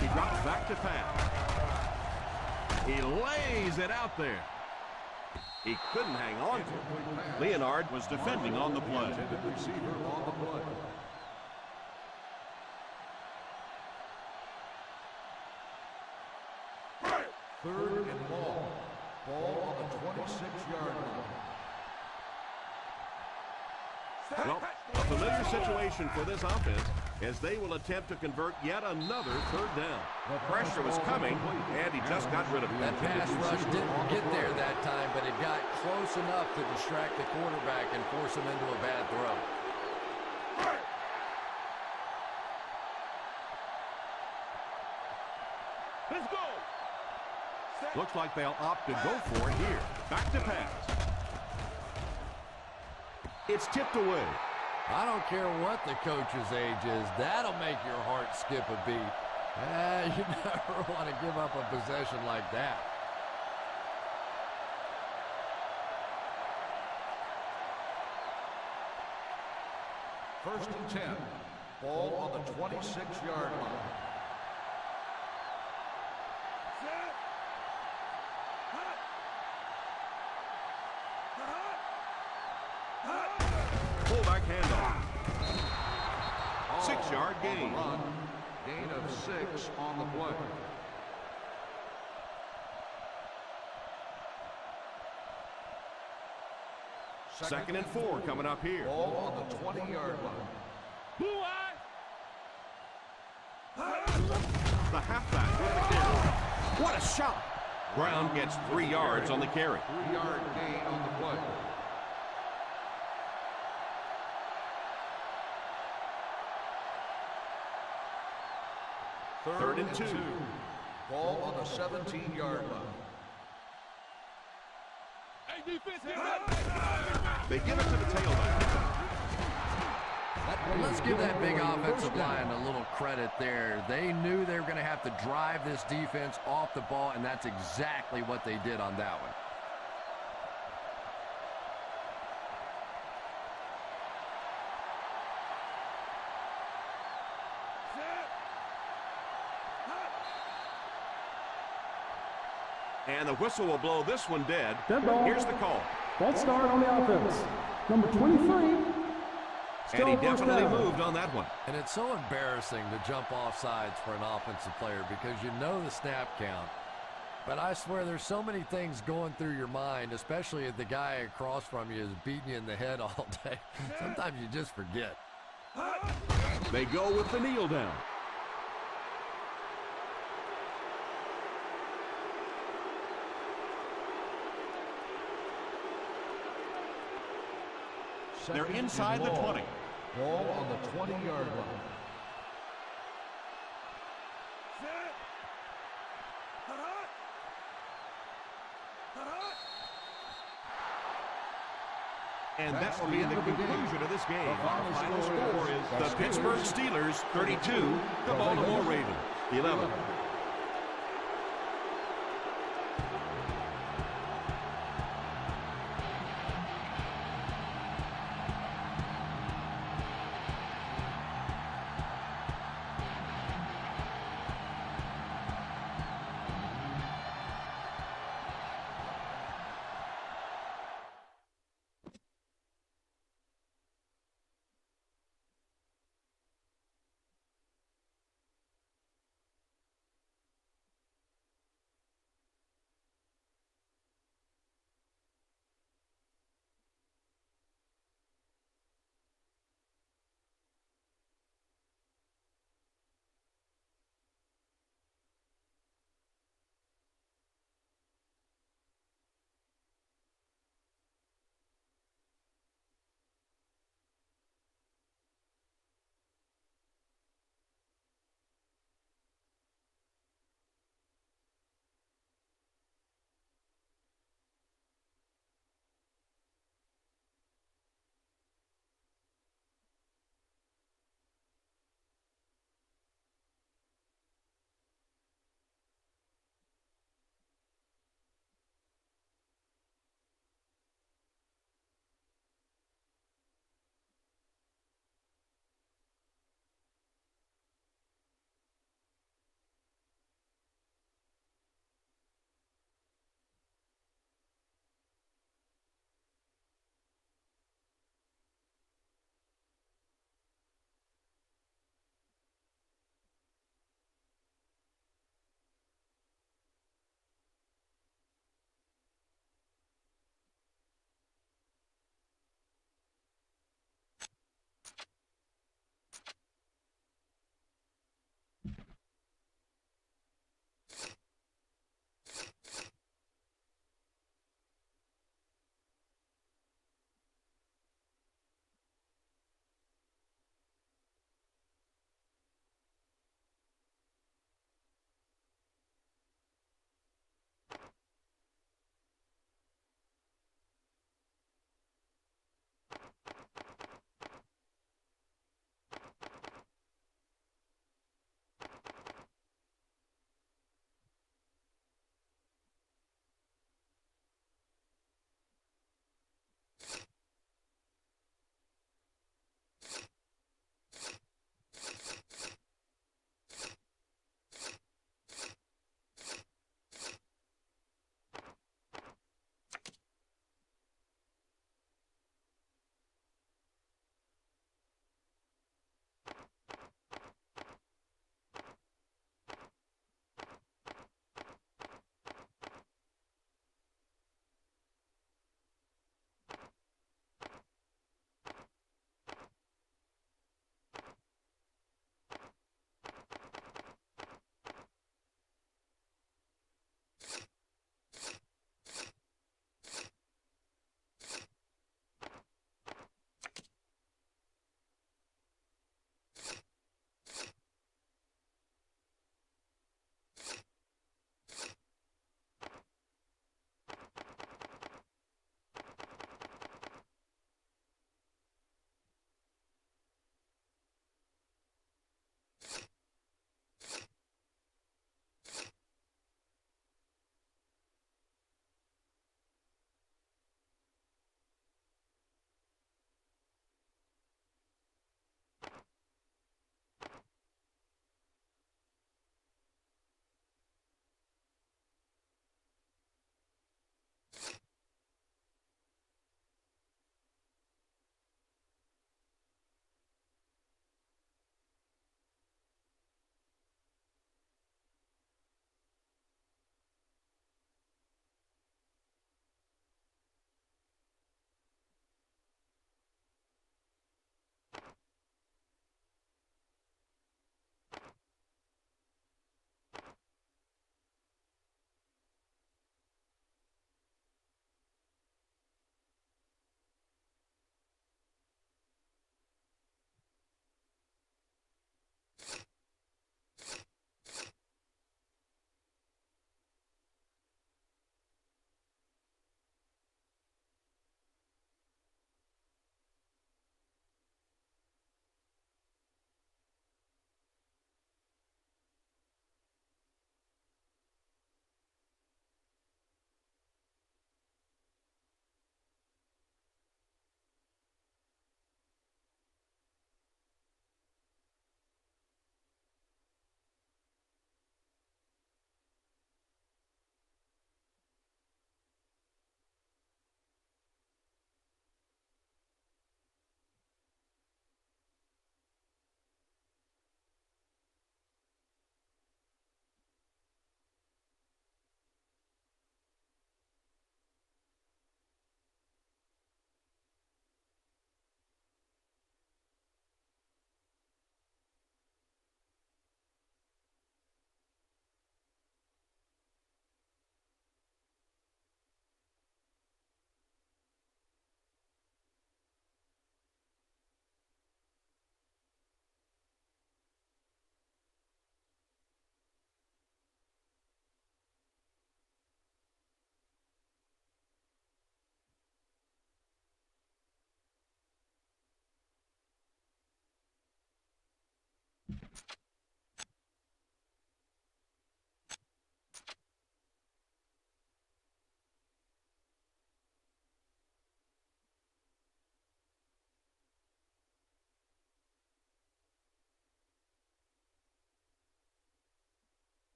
He drops back to pass. He lays it out there. He couldn't hang on to it. Leonard was defending on the play. Receiver on the play. Third and ball. Ball on the 26-yard line. Well, a familiar situation for this offense as they will attempt to convert yet another 3rd down. Pressure was coming, and he just got rid of it. That pass rush didn't get there that time, but it got close enough to distract the quarterback and force him into a bad throw. Let's go. Looks like they'll opt to go for it here. Back to pass. It's tipped away. I don't care what the coach's age is. That'll make your heart skip a beat. You never want to give up a possession like that. First and 10. Ball on the 26-yard line. Set. Hot. Hot. Hot. Fullback handoff. Ball 6-yard on the gain. run. Gain of 6 on the play. Second and 4 coming up here. Ball on the 20-yard line. Blue eye. The halfback with the carry. What a shot! Brown gets 3 yards on the carry. 3-yard gain on the play. Third and 2. Ball on the 17-yard line. Hey, defense, get back. They give it to the tailback. Let's give that big offensive line a little credit there. They knew they were going to have to drive this defense off the ball, and that's exactly what they did on that one. And the whistle will blow this one dead. Dead ball. Here's the call. False start on the offense. Number 23. And he Still first definitely down. moved on that one. And it's so embarrassing to jump off sides for an offensive player because you know the snap count. But I swear there's so many things going through your mind, especially if the guy across from you is beating you in the head all day. Sometimes you just forget. They go with the kneel down. They're inside the 20. Ball on the 20-yard line. Set. Hot. Hot. And That's that will the be end the of the game. conclusion of this game. The Our final score score is is the Pittsburgh Steelers 32, the Baltimore Ravens 11.